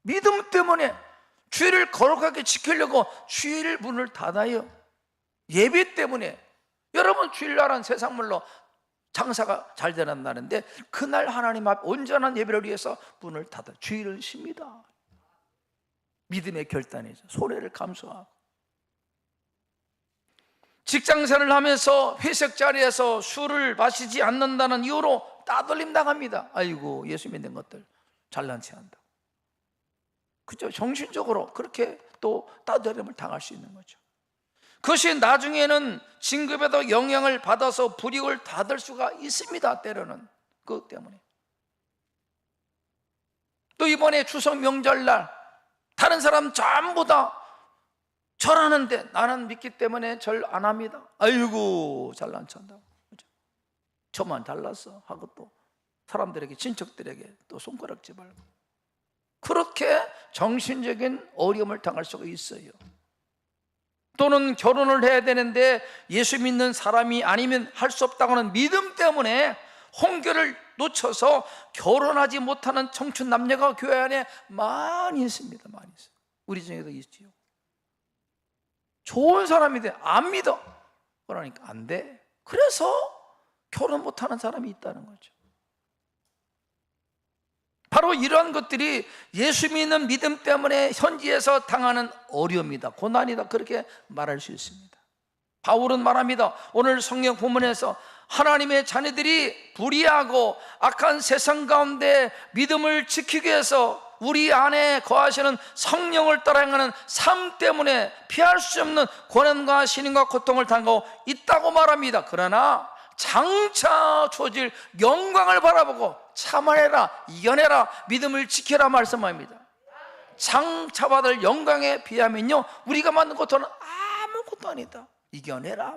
믿음 때문에 주의를 거룩하게 지키려고 주의를 문을 닫아요. 예배 때문에. 여러분, 주일날은 세상물로 장사가 잘 되는다는데 그날 하나님 앞 온전한 예배를 위해서 문을 닫아 주의를 쉽니다. 믿음의 결단이죠. 손해를 감수하고. 직장생활을 하면서 회식 자리에서 술을 마시지 않는다는 이유로 따돌림 당합니다. 아이고, 예수 믿는 것들 잘난 체 한다. 그죠? 정신적으로 그렇게 또 따돌림을 당할 수 있는 거죠. 그것이 나중에는 진급에도 영향을 받아서 불이익을 받을 수가 있습니다. 때로는 그것 때문에. 또 이번에 추석 명절날 다른 사람 전부 다 절하는데 나는 믿기 때문에 절 안 합니다. 아이고, 잘난 척한다고. 저만 잘났어 하고 또 사람들에게, 친척들에게 또 손가락질 말고, 그렇게 정신적인 어려움을 당할 수가 있어요. 또는 결혼을 해야 되는데 예수 믿는 사람이 아니면 할 수 없다고 하는 믿음 때문에 홍교를 놓쳐서 결혼하지 못하는 청춘 남녀가 교회 안에 많이 있습니다. 많이 있어요. 우리 중에도 있지요. 좋은 사람인데 안 믿어. 그러니까 안 돼. 그래서 결혼 못하는 사람이 있다는 거죠. 바로 이러한 것들이 예수 믿는 믿음 때문에 현지에서 당하는 어려움이다, 고난이다, 그렇게 말할 수 있습니다. 바울은 말합니다. 오늘 성경 본문에서 하나님의 자녀들이 불의하고 악한 세상 가운데 믿음을 지키기 위해서 우리 안에 거하시는 성령을 따라 행하는 삶 때문에 피할 수 없는 고난과 신임과 고통을 당하고 있다고 말합니다. 그러나 장차 주어질 영광을 바라보고 참아내라, 이겨내라, 믿음을 지켜라 말씀합니다. 장차 받을 영광에 비하면요, 우리가 만든 고통은 아무것도 아니다. 이겨내라.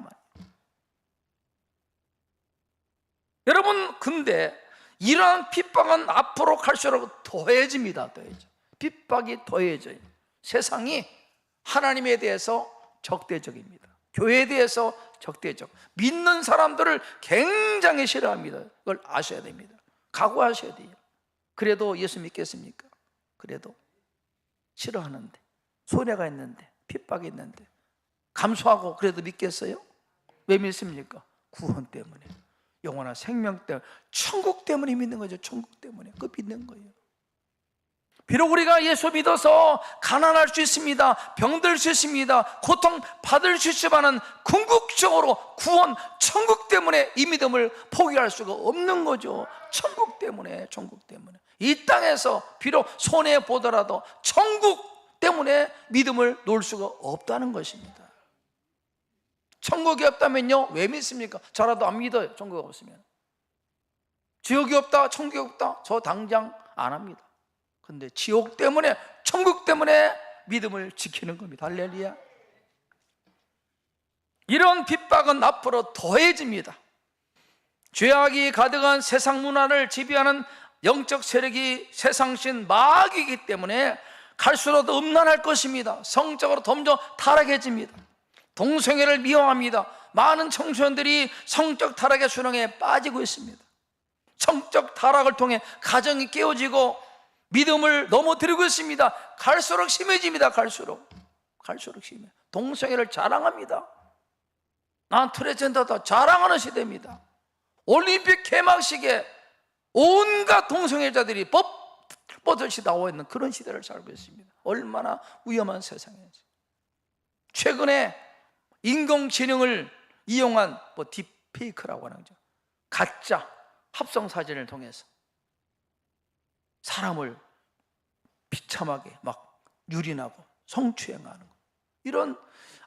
여러분, 근데 이러한 핍박은 앞으로 갈수록 더해집니다. 더해져. 핍박이 더해져요. 세상이 하나님에 대해서 적대적입니다. 교회에 대해서 적대적. 믿는 사람들을 굉장히 싫어합니다. 그걸 아셔야 됩니다. 각오하셔야 돼요. 그래도 예수 믿겠습니까? 그래도 싫어하는데, 손해가 있는데, 핍박이 있는데 감수하고 그래도 믿겠어요? 왜 믿습니까? 구원 때문에, 영원한 생명 때문에, 천국 때문에 믿는 거죠. 천국 때문에 그거 믿는 거예요. 비록 우리가 예수 믿어서 가난할 수 있습니다, 병들 수 있습니다, 고통 받을 수 있지만은 궁극적으로 구원, 천국 때문에 이 믿음을 포기할 수가 없는 거죠. 천국 때문에, 천국 때문에. 이 땅에서 비록 손해 보더라도 천국 때문에 믿음을 놓을 수가 없다는 것입니다. 천국이 없다면요, 왜 믿습니까? 저라도 안 믿어요. 천국이 없으면. 지옥이 없다, 천국이 없다, 저 당장 안 합니다. 근데 지옥 때문에, 천국 때문에 믿음을 지키는 겁니다. 할렐루야. 이런 핍박은 앞으로 더해집니다. 죄악이 가득한 세상 문화를 지배하는 영적 세력이 세상신 마귀이기 때문에 갈수록 더 음란할 것입니다. 성적으로 점점 타락해집니다. 동성애를 미워합니다. 많은 청소년들이 성적 타락의 수렁에 빠지고 있습니다. 성적 타락을 통해 가정이 깨어지고 믿음을 넘어뜨리고 있습니다. 갈수록 심해집니다. 갈수록 심해. 동성애를 자랑합니다. 난 트랜스젠더다 자랑하는 시대입니다. 올림픽 개막식에 온갖 동성애자들이 뻗듯이 나와 있는 그런 시대를 살고 있습니다. 얼마나 위험한 세상인지. 최근에 인공지능을 이용한 딥페이크라고 하는 거죠. 가짜 합성 사진을 통해서 사람을 비참하게 막 유린하고 성추행하는 거. 이런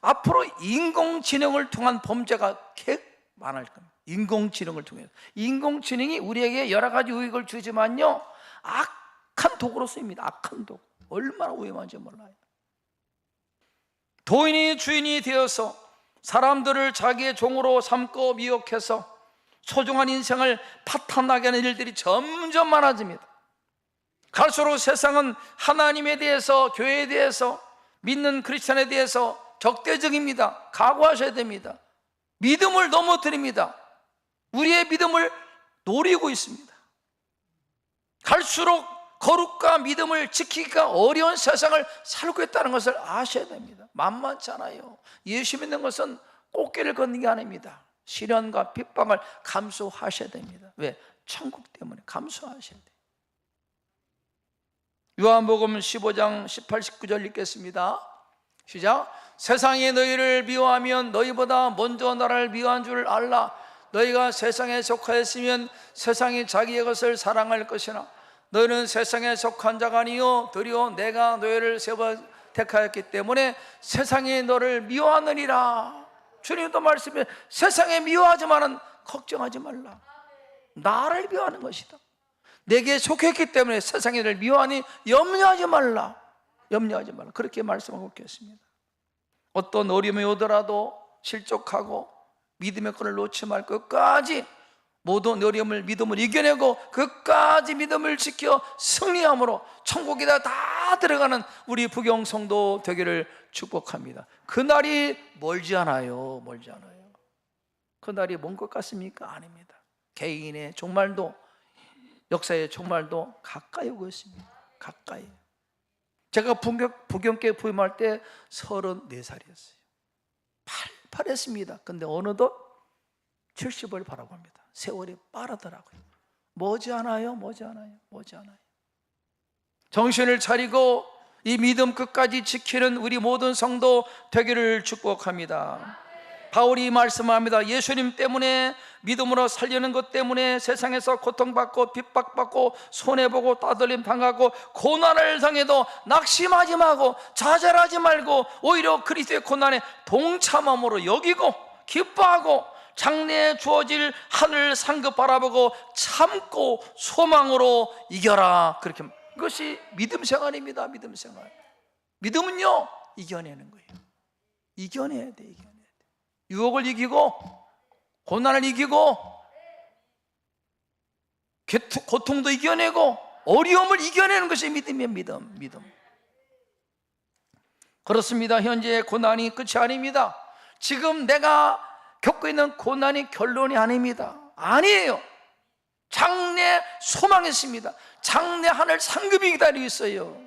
앞으로 인공지능을 통한 범죄가 개 많을 겁니다. 인공지능을 통해서. 인공지능이 우리에게 여러 가지 유익을 주지만요, 악한 도구로 쓰입니다. 악한 도구. 얼마나 위험한지 몰라요. 도인이 주인이 되어서 사람들을 자기의 종으로 삼고 미혹해서 소중한 인생을 파탄나게 하는 일들이 점점 많아집니다. 갈수록 세상은 하나님에 대해서, 교회에 대해서, 믿는 크리스찬에 대해서 적대적입니다. 각오하셔야 됩니다. 믿음을 넘어뜨립니다. 우리의 믿음을 노리고 있습니다. 갈수록 거룩과 믿음을 지키기가 어려운 세상을 살고 있다는 것을 아셔야 됩니다. 만만치 않아요. 예수 믿는 것은 꽃길을 걷는 게 아닙니다. 시련과 핍박을 감수하셔야 됩니다. 왜? 천국 때문에 감수하셔야 돼요. 요한복음 15장 18, 19절 읽겠습니다. 시작. 세상이 너희를 미워하면 너희보다 먼저 나를 미워한 줄 알라. 너희가 세상에 속하였으면 세상이 자기의 것을 사랑할 것이나 너희는 세상에 속한 자가 아니요 도리어 내가 너희를 택하였기 때문에 세상이 너를 미워하느니라. 주님도 말씀해, 세상에 미워하지만은 걱정하지 말라. 나를 미워하는 것이다. 내게 속했기 때문에 세상에 너를 미워하니 염려하지 말라. 염려하지 말라. 그렇게 말씀하고 있겠습니다. 어떤 어려움이 오더라도 실족하고 믿음의 끈을 놓지 말고 끝까지 모든 어려움을 믿음을 이겨내고 끝까지 믿음을 지켜 승리함으로 천국에다 다 들어가는 우리 부경 성도 되기를 축복합니다. 그날이 멀지 않아요. 멀지 않아요. 그날이 먼 것 같습니까? 아닙니다. 개인의 종말도, 역사의 종말도 가까이 오고 있습니다. 가까이. 제가 부경께 부임할 때 34살이었어요. 팔팔했습니다. 근데 어느덧 70을 바라봅니다. 세월이 빠르더라고요. 머지않아요. 머지않아요. 머지않아요. 정신을 차리고 이 믿음 끝까지 지키는 우리 모든 성도 되기를 축복합니다. 바울이 말씀합니다. 예수님 때문에, 믿음으로 살려는 것 때문에 세상에서 고통받고 핍박받고 손해보고 따돌림 당하고 고난을 당해도 낙심하지 말고 좌절하지 말고 오히려 그리스도의 고난에 동참함으로 여기고 기뻐하고 장래에 주어질 하늘 상급 바라보고 참고 소망으로 이겨라. 그렇게, 이것이 믿음 생활입니다. 믿음 생활. 믿음은요, 이겨내는 거예요. 이겨내야 돼. 이겨내야 돼. 유혹을 이기고 고난을 이기고 고통도 이겨내고 어려움을 이겨내는 것이 믿음이에요. 믿음. 그렇습니다. 현재의 고난이 끝이 아닙니다. 지금 내가 겪고 있는 고난이 결론이 아닙니다. 아니에요. 장래 소망이 있습니다. 장래 하늘 상급이 기다리고 있어요.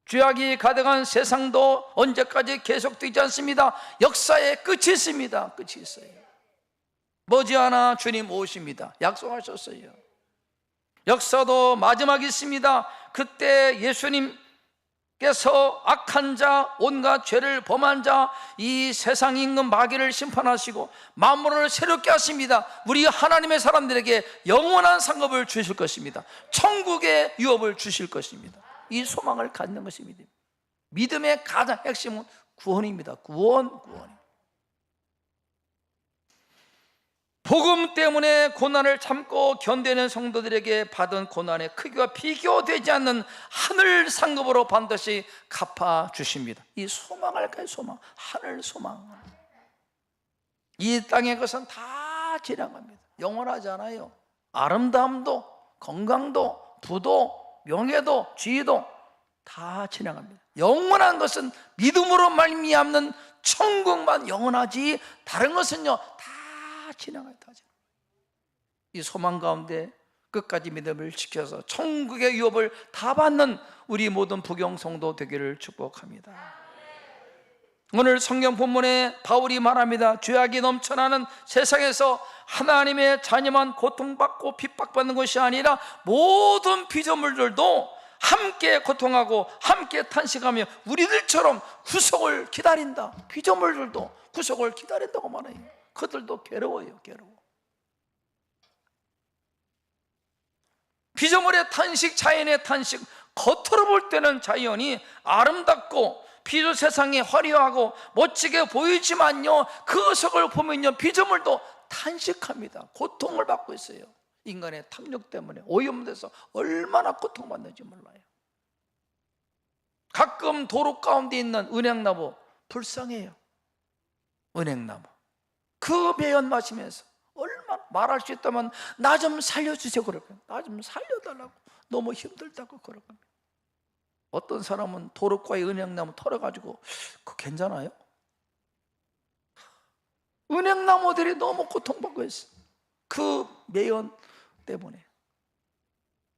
죄악이 가득한 세상도 언제까지 계속되지 않습니다. 역사의 끝이 있습니다. 끝이 있어요. 머지않아 주님 오십니다. 약속하셨어요. 역사도 마지막이 있습니다. 그때 예수님께서 악한 자, 온갖 죄를 범한 자, 이 세상 임금 마귀를 심판하시고 만물을 새롭게 하십니다. 우리 하나님의 사람들에게 영원한 상급을 주실 것입니다. 천국의 유업을 주실 것입니다. 이 소망을 갖는 것이 믿음. 믿음의 가장 핵심은 구원입니다. 구원. 복음 때문에 고난을 참고 견디는 성도들에게 받은 고난의 크기와 비교되지 않는 하늘 상급으로 반드시 갚아 주십니다. 이 소망을 가요. 소망. 하늘 소망. 이 땅의 것은 다 지나갑니다. 영원하지 않아요. 아름다움도, 건강도, 부도, 명예도, 지위도 다 지나갑니다. 영원한 것은 믿음으로 말미암는 천국만 영원하지, 다른 것은요 다 지나가요. 다 지나가요. 이 소망 가운데 끝까지 믿음을 지켜서 천국의 유업을 다 받는 우리 모든 부경 성도 되기를 축복합니다. 오늘 성경 본문에 바울이 말합니다. 죄악이 넘쳐나는 세상에서 하나님의 자녀만 고통받고 핍박받는 것이 아니라 모든 피조물들도 함께 고통하고 함께 탄식하며 우리들처럼 구속을 기다린다. 피조물들도 구속을 기다린다고 말해요. 그들도 괴로워요. 괴로워. 피조물의 탄식, 자연의 탄식, 겉으로 볼 때는 자연이 아름답고 피조 세상이 화려하고 멋지게 보이지만요, 그 속을 보면요 피조물도 탄식합니다. 고통을 받고 있어요. 인간의 탐욕 때문에 오염돼서 얼마나 고통받는지 몰라요. 가끔 도로 가운데 있는 은행나무 불쌍해요. 은행나무 그 배연 마시면서 얼마나 말할 수 있다면 나 좀 살려주세요 그러고요. 나 좀 살려달라고, 너무 힘들다고 그러고요. 어떤 사람은 도르과의 은행나무 털어가지고 그거 괜찮아요? 은행나무들이 너무 고통받고 있어. 그 매연 때문에.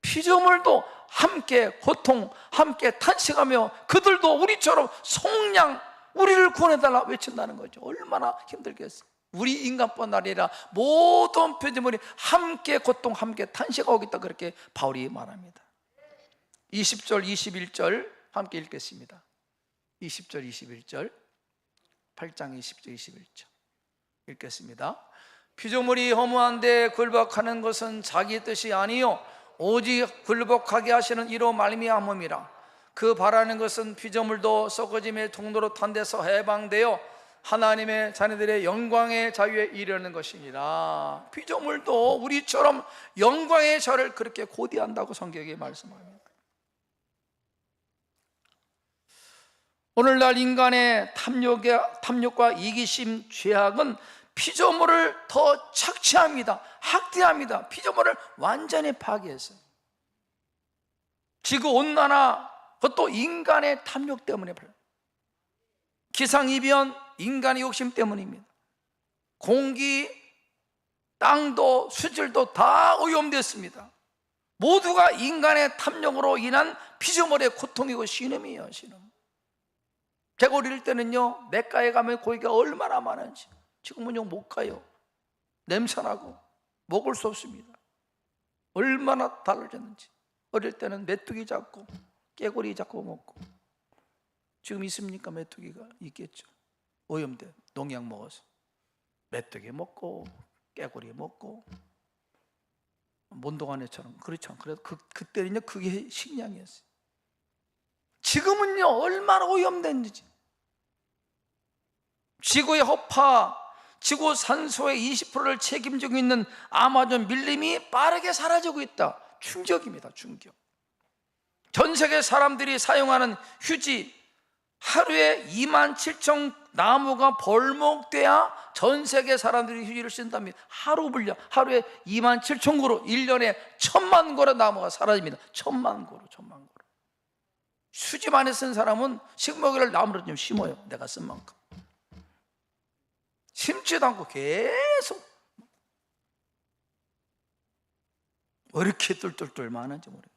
피조물도 함께 고통, 함께 탄식하며 그들도 우리처럼 속량, 우리를 구원해달라 외친다는 거죠. 얼마나 힘들겠어요. 우리 인간뿐 아니라 모든 피조물이 함께 고통, 함께 탄식하고 있다, 그렇게 바울이 말합니다. 20절, 21절 함께 읽겠습니다. 20절, 21절, 8장 20절, 21절 읽겠습니다. 피조물이 허무한데 굴복하는 것은 자기 뜻이 아니요 오직 굴복하게 하시는 이로 말미암음이라. 그 바라는 것은 피조물도 썩어짐의 통로로 탄 데서 해방되어 하나님의 자녀들의 영광의 자유에 이르는 것이니라. 피조물도 우리처럼 영광의 자를 그렇게 고대한다고 성경에 말씀합니다. 오늘날 인간의 탐욕과 이기심, 죄악은 피조물을 더 착취합니다. 학대합니다. 피조물을 완전히 파괴했어요. 지구온난화, 그것도 인간의 탐욕 때문에, 기상이변, 인간의 욕심 때문입니다. 공기, 땅도, 수질도 다 오염됐습니다. 모두가 인간의 탐욕으로 인한 피조물의 고통이고 신음이에요, 신음. 제가 어릴 때는요, 냇가에 가면 고기가 얼마나 많은지, 지금은요 못 가요. 냄새나고 먹을 수 없습니다. 얼마나 달라졌는지. 어릴 때는 메뚜기 잡고 깨구리 잡고 먹고. 지금 있습니까? 메뚜기가 있겠죠. 오염돼, 농약 먹어서. 메뚜기 먹고 깨구리 먹고 몬동아네처럼. 그렇죠. 그래도 그때는요 그게 식량이었어요. 지금은요 얼마나 오염됐는지. 지구의 허파, 지구 산소의 20%를 책임지고 있는 아마존 밀림이 빠르게 사라지고 있다. 충격입니다. 충격. 전 세계 사람들이 사용하는 휴지, 하루에 27,000 나무가 벌목돼야 전 세계 사람들이 휴지를 쓴답니다. 하루 분량, 하루에 27,000그루, 1년에 1,000만 그루 나무가 사라집니다. 1,000만 그루, 1,000만 그루. 휴지 많이 쓴 사람은 식목일을 나무를 좀 심어요. 내가 쓴 만큼. 심지도 않고 계속. 왜 이렇게 똘똘똘 많은지 모르겠어요.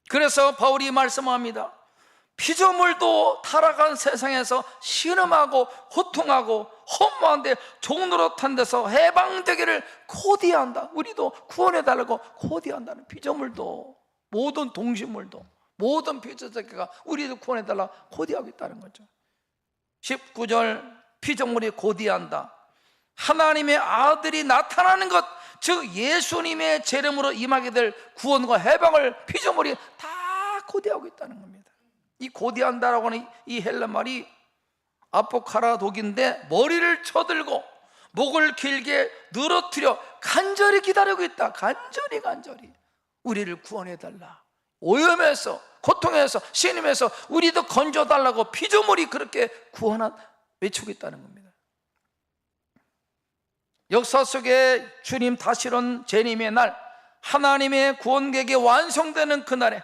그래서 바울이 말씀합니다. 피조물도 타락한 세상에서 신음하고 고통하고 허무한데 종로로 탄 데서 해방되기를 고대한다. 우리도 구원해달라고 고대한다는. 피조물도, 모든 동식물도, 모든 피조세계가 우리도 구원해달라 고대하고 있다는 거죠. 19절, 피조물이 고대한다. 하나님의 아들이 나타나는 것, 즉 예수님의 재림으로 임하게 될 구원과 해방을 피조물이 다 고대하고 있다는 겁니다. 이 고대한다라고 하는 이 헬라 말이 아포카라 독인데, 머리를 쳐들고 목을 길게 늘어뜨려 간절히 기다리고 있다. 간절히 우리를 구원해달라. 오염에서, 고통에서, 신음에서 우리도 건져달라고 피조물이 그렇게 외치고 있다는 겁니다. 역사 속에 주님 다시는 재림의 날, 하나님의 구원 계획이 완성되는 그날에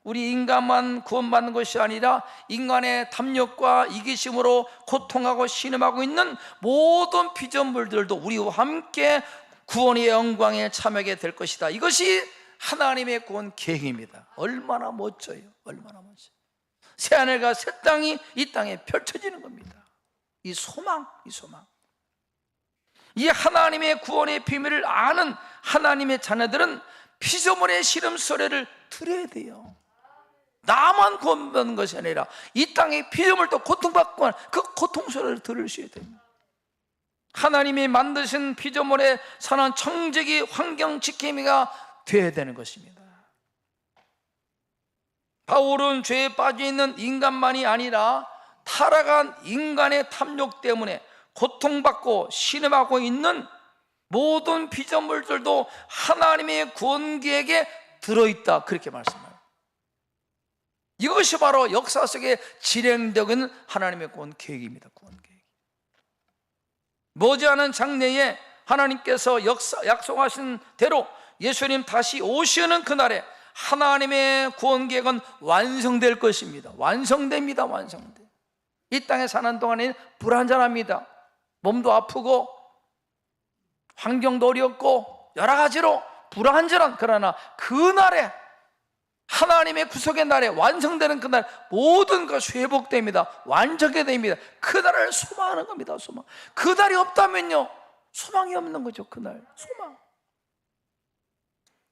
우리 인간만 구원받는 것이 아니라 인간의 탐욕과 이기심으로 고통하고 신음하고 있는 모든 피조물들도 우리와 함께 구원의 영광에 참여하게 될 것이다. 이것이 하나님의 구원 계획입니다. 얼마나 멋져요. 얼마나 멋져요. 새하늘과 새 땅이 이 땅에 펼쳐지는 겁니다. 이 소망. 이 하나님의 구원의 비밀을 아는 하나님의 자녀들은 피조물의 시름소리를 들어야 돼요. 나만 구원받는 것이 아니라 이 땅의 피조물도 고통받고 그 고통소리를 들으셔야 됩니다. 하나님이 만드신 피조물에 사는 청지기 환경 지킴이가 되어야 되는 것입니다. 바울은 죄에 빠져 있는 인간만이 아니라 타락한 인간의 탐욕 때문에 고통받고 신음하고 있는 모든 피조물들도 하나님의 구원 계획에 들어있다, 그렇게 말씀해요. 이것이 바로 역사 속에 진행되고 있는 하나님의 구원 계획입니다. 구원 계획. 머지않은 장래에 하나님께서 약속하신 대로 예수님 다시 오시는 그날에 하나님의 구원 계획은 완성될 것입니다. 완성됩니다. 완성돼. 이 땅에 사는 동안에 불안전합니다. 몸도 아프고 환경도 어렵고 여러 가지로 불안전한, 그러나 그날에 하나님의 구속의 날에 완성되는 그날 모든 것이 회복됩니다. 완전히 됩니다. 그날을 소망하는 겁니다. 소망. 그날이 없다면요 소망이 없는 거죠. 그날 소망.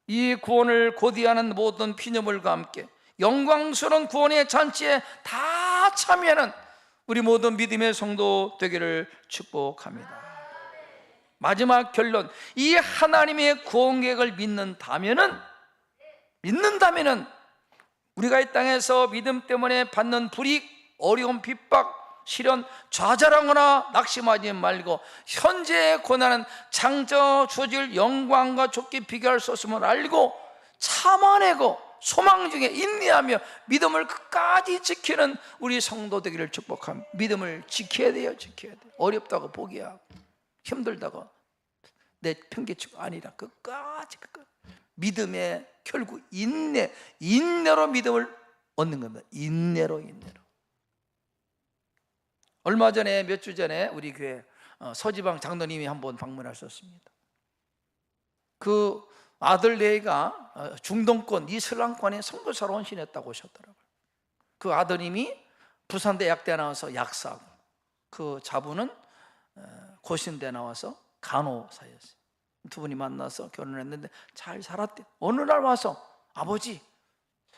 이 구원을 고대하는 모든 피조물과 함께 영광스러운 구원의 잔치에 다 참여하는 우리 모든 믿음의 성도 되기를 축복합니다. 마지막 결론, 이 하나님의 구원 계획을 믿는다면은 우리가 이 땅에서 믿음 때문에 받는 불이익, 어려움, 핍박, 시련, 좌절하거나 낙심하지 말고 현재의 고난은 장차 주어질 영광과 좋게 비교할 수 없음을 알고 참아내고 소망 중에 인내하며 믿음을 끝까지 지키는 우리 성도 되기를 축복합니다. 믿음을 지켜야 돼요. 지켜야 돼요. 어렵다고 포기하고 힘들다고 내 편개치고 아니라 끝까지. 믿음의 결국 인내로 믿음을 얻는 겁니다. 인내로. 얼마 전에, 몇 주 전에 우리 교회 서지방 장로님이 한번 방문하셨습니다. 그 아들 네가 중동권 이슬람권에 선교사로 헌신했다고 하셨더라고요. 그 아드님이 부산대학대 나와서 약사고, 그 자부는 고신대 나와서 간호사였어요. 두 분이 만나서 결혼했는데 잘 살았대. 어느 날 와서 아버지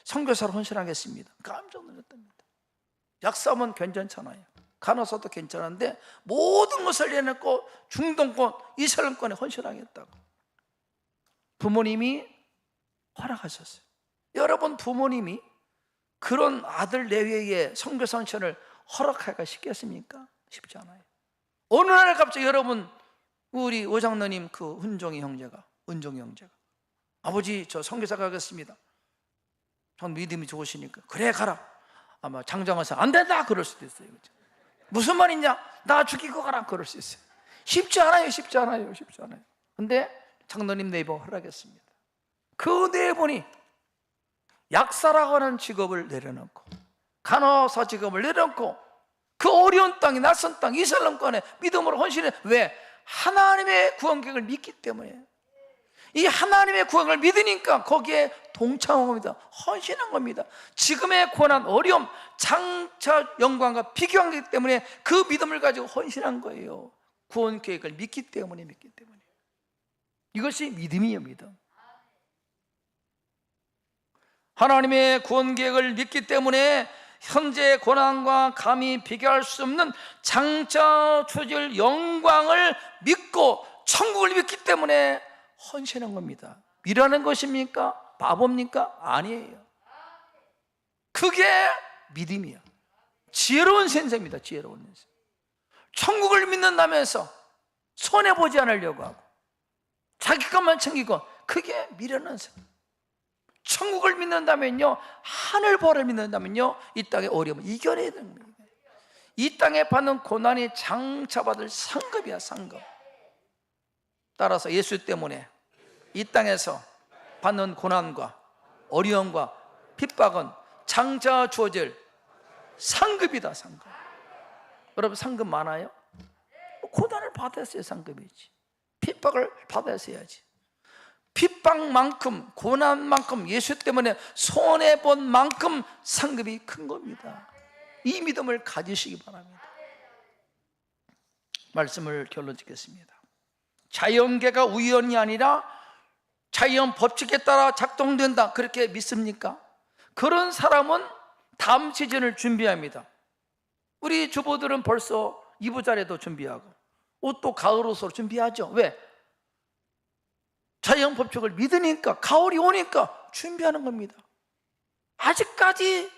선교사로 헌신하겠습니다. 깜짝 놀랐답니다. 약사면 괜찮잖아요. 간호사도 괜찮은데 모든 것을 내놓고 중동권 이슬람권에 헌신하겠다고 부모님이 허락하셨어요. 여러분, 부모님이 그런 아들 내외의 선교사 헌신을 허락하기가 쉽겠습니까? 쉽지 않아요. 어느 날 갑자기 여러분, 우리 오장로님 그 은종이 형제가 아버지 저 선교사 가겠습니다. 전 믿음이 좋으시니까 그래 가라. 아마 장정하서 안 된다 그럴 수도 있어요. 그렇죠? 무슨 말이냐, 나 죽이고 가라 그럴 수 있어요. 쉽지 않아요. 근데 장로님 네이버 허락했습니다. 그 네 분이 약사라고 하는 직업을 내려놓고 간호사 직업을 내려놓고 그 어려운 땅이, 낯선 땅 이슬람권에 믿음으로 헌신해. 왜? 하나님의 구원 계획을 믿기 때문에. 이 하나님의 구원을 믿으니까 거기에 동참한 겁니다. 헌신한 겁니다. 지금의 고난, 어려움, 장차 영광과 비교하기 때문에 그 믿음을 가지고 헌신한 거예요. 구원 계획을 믿기 때문에. 이것이 믿음이에요. 믿음. 하나님의 구원 계획을 믿기 때문에 현재 고난과 감히 비교할 수 없는 장차 주어질 영광을 믿고 천국을 믿기 때문에 헌신한 겁니다. 미라는 것입니까? 바보입니까? 아니에요. 그게 믿음이야. 지혜로운 선생입니다. 지혜로운 선생. 천국을 믿는다면서 손해보지 않으려고 하고 자기 것만 챙기고, 그게 미련한 사람. 천국을 믿는다면요, 하늘보를 믿는다면요, 이 땅의 어려움을 이겨내야 됩니다. 이 땅에 받는 고난이 장차 받을 상급이야, 상급. 따라서 예수 때문에 이 땅에서 받는 고난과 어려움과 핍박은 장차 주어질 상급이다, 상급. 여러분, 상급 많아요? 고난을 받았어야 상급이지. 핍박을 받았어야지. 핍박만큼, 고난만큼, 예수 때문에 손해본 만큼 상급이 큰 겁니다. 이 믿음을 가지시기 바랍니다. 말씀을 결론 짓겠습니다. 자연계가 우연이 아니라 자연 법칙에 따라 작동된다, 그렇게 믿습니까? 그런 사람은 다음 시즌을 준비합니다. 우리 주부들은 벌써 이부자리도 준비하고 옷도 가을 옷으로 준비하죠. 왜? 자연 법칙을 믿으니까, 가을이 오니까 준비하는 겁니다. 아직까지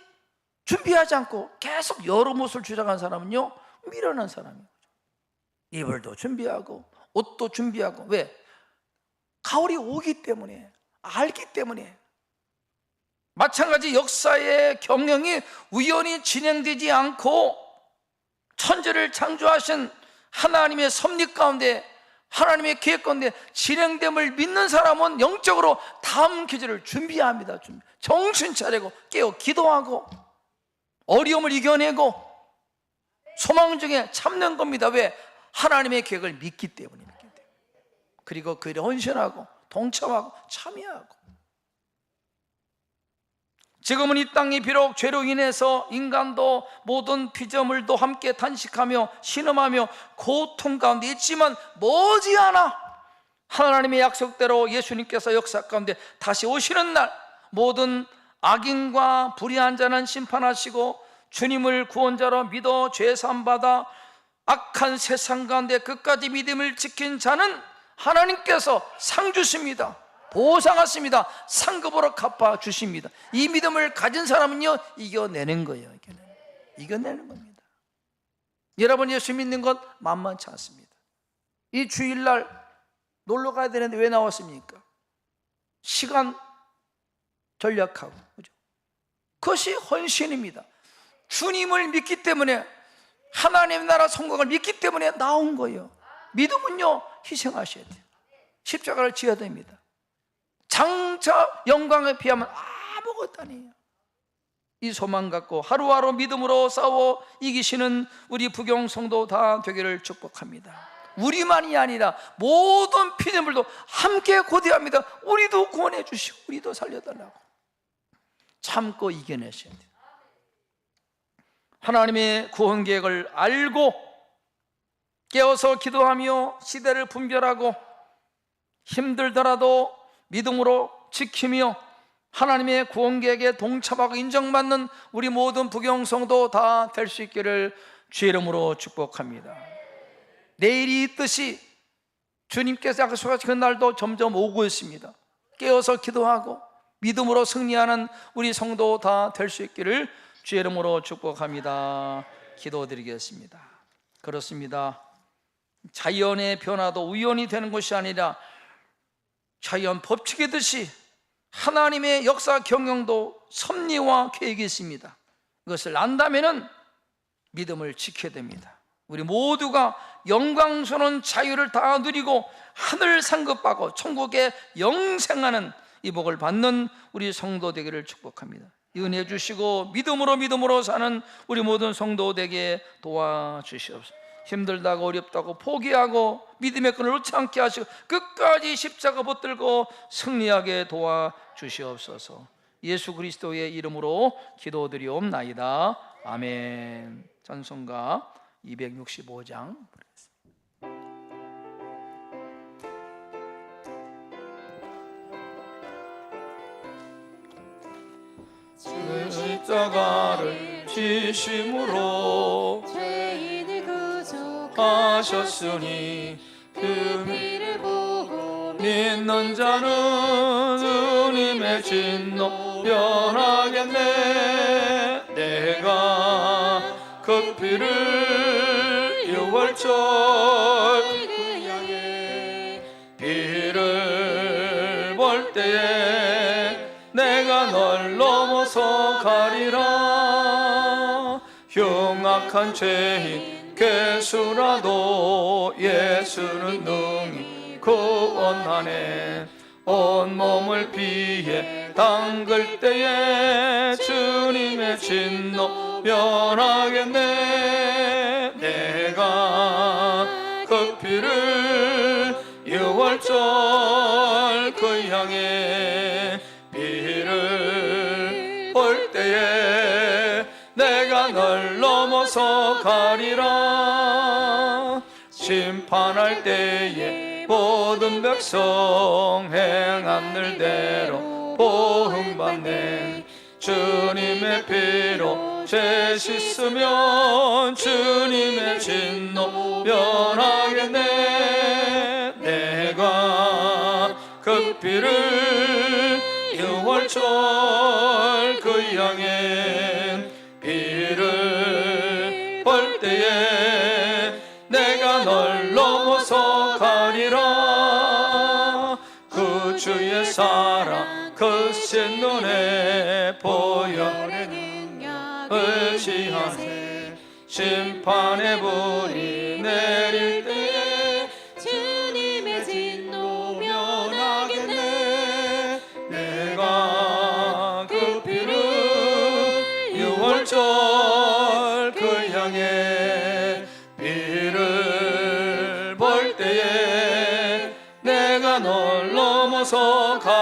준비하지 않고 계속 여름 옷을 주장한 사람은요, 미련한 사람이에요. 이불도 준비하고 옷도 준비하고. 왜? 가을이 오기 때문에, 알기 때문에. 마찬가지 역사의 경영이 우연히 진행되지 않고 천지를 창조하신 하나님의 섭리 가운데, 하나님의 계획 가운데 진행됨을 믿는 사람은 영적으로 다음 계절을 준비합니다. 정신 차리고 깨어 기도하고 어려움을 이겨내고 소망 중에 참는 겁니다. 왜? 하나님의 계획을 믿기 때문에. 그리고 그 일에 헌신하고 동참하고 참여하고. 지금은 이 땅이 비록 죄로 인해서 인간도 모든 피조물도 함께 탄식하며 신음하며 고통 가운데 있지만 머지않아 하나님의 약속대로 예수님께서 역사 가운데 다시 오시는 날 모든 악인과 불의한 자는 심판하시고 주님을 구원자로 믿어 죄 사함받아 악한 세상 가운데 끝까지 믿음을 지킨 자는 하나님께서 상 주십니다. 보상하십니다. 상급으로 갚아주십니다. 이 믿음을 가진 사람은요, 이겨내는 거예요. 이겨내는 겁니다. 여러분, 예수 믿는 것 만만치 않습니다. 이 주일날 놀러 가야 되는데 왜 나왔습니까? 시간 전략하고, 그죠? 그것이 헌신입니다. 주님을 믿기 때문에, 하나님 나라 성공을 믿기 때문에 나온 거예요. 믿음은요, 희생하셔야 돼요. 십자가를 지어야 됩니다. 장차 영광에 비하면 아무것도 아니에요. 이 소망 갖고 하루하루 믿음으로 싸워 이기시는 우리 부경 성도 다 되기를 축복합니다. 우리만이 아니라 모든 피조물도 함께 고대합니다. 우리도 구원해 주시고 우리도 살려달라고. 참고 이겨내셔야 돼요. 하나님의 구원 계획을 알고 깨어서 기도하며 시대를 분별하고 힘들더라도 믿음으로 지키며 하나님의 구원 계획에 동참하고 인정받는 우리 모든 부경성도 다 될 수 있기를 주의 이름으로 축복합니다. 내일이 있듯이 주님께서 약속하신 그 날도 점점 오고 있습니다. 깨어서 기도하고 믿음으로 승리하는 우리 성도 다 될 수 있기를 주의 이름으로 축복합니다. 기도드리겠습니다. 그렇습니다. 자연의 변화도 우연이 되는 것이 아니라 자연 법칙이듯이 하나님의 역사 경영도 섭리와 계획이 있습니다. 이것을 안다면은 믿음을 지켜야 됩니다. 우리 모두가 영광스러운 자유를 다 누리고 하늘 상급받고 천국에 영생하는 이 복을 받는 우리 성도 되기를 축복합니다. 은혜 주시고 믿음으로 사는 우리 모든 성도 되게 도와주시옵소서. 힘들다고 어렵다고 포기하고 믿음의 끈을 놓지 않게 하시고 끝까지 십자가 붙들고 승리하게 도와주시옵소서. 예수 그리스도의 이름으로 기도드리옵나이다. 아멘. 찬송가 265장 십자가를 지심으로 죄인을 하셨으니 그 피를 보고 믿는 자는 주님의 진노 면하겠네. 내가 그 피를 유월절 그 양의 피를 볼 때에 내가 널 넘어서 가리라. 흉악한 죄인 괴수라도 예수는 능히 구원하네. 온몸을 피해 담글 때에 주님의 진노 면하겠네. 내가 그 피를 유월절 그 향해 피를 볼 때에 내가 널 넘어서 가리라. 심판할 때에 모든 백성 행한 일대로 보응받네. 주님의 피로 죄 씻으면 주님의 진노 면하겠네. 내가 그 피를 유월절 그 향해 피를 볼 때에 내가 널 넘어서 가리라. 그 주의 사랑 그신 눈에 보여 의지하세. 심판의 불이 내릴 향해 비를 볼 때에 내가 널 넘어서 가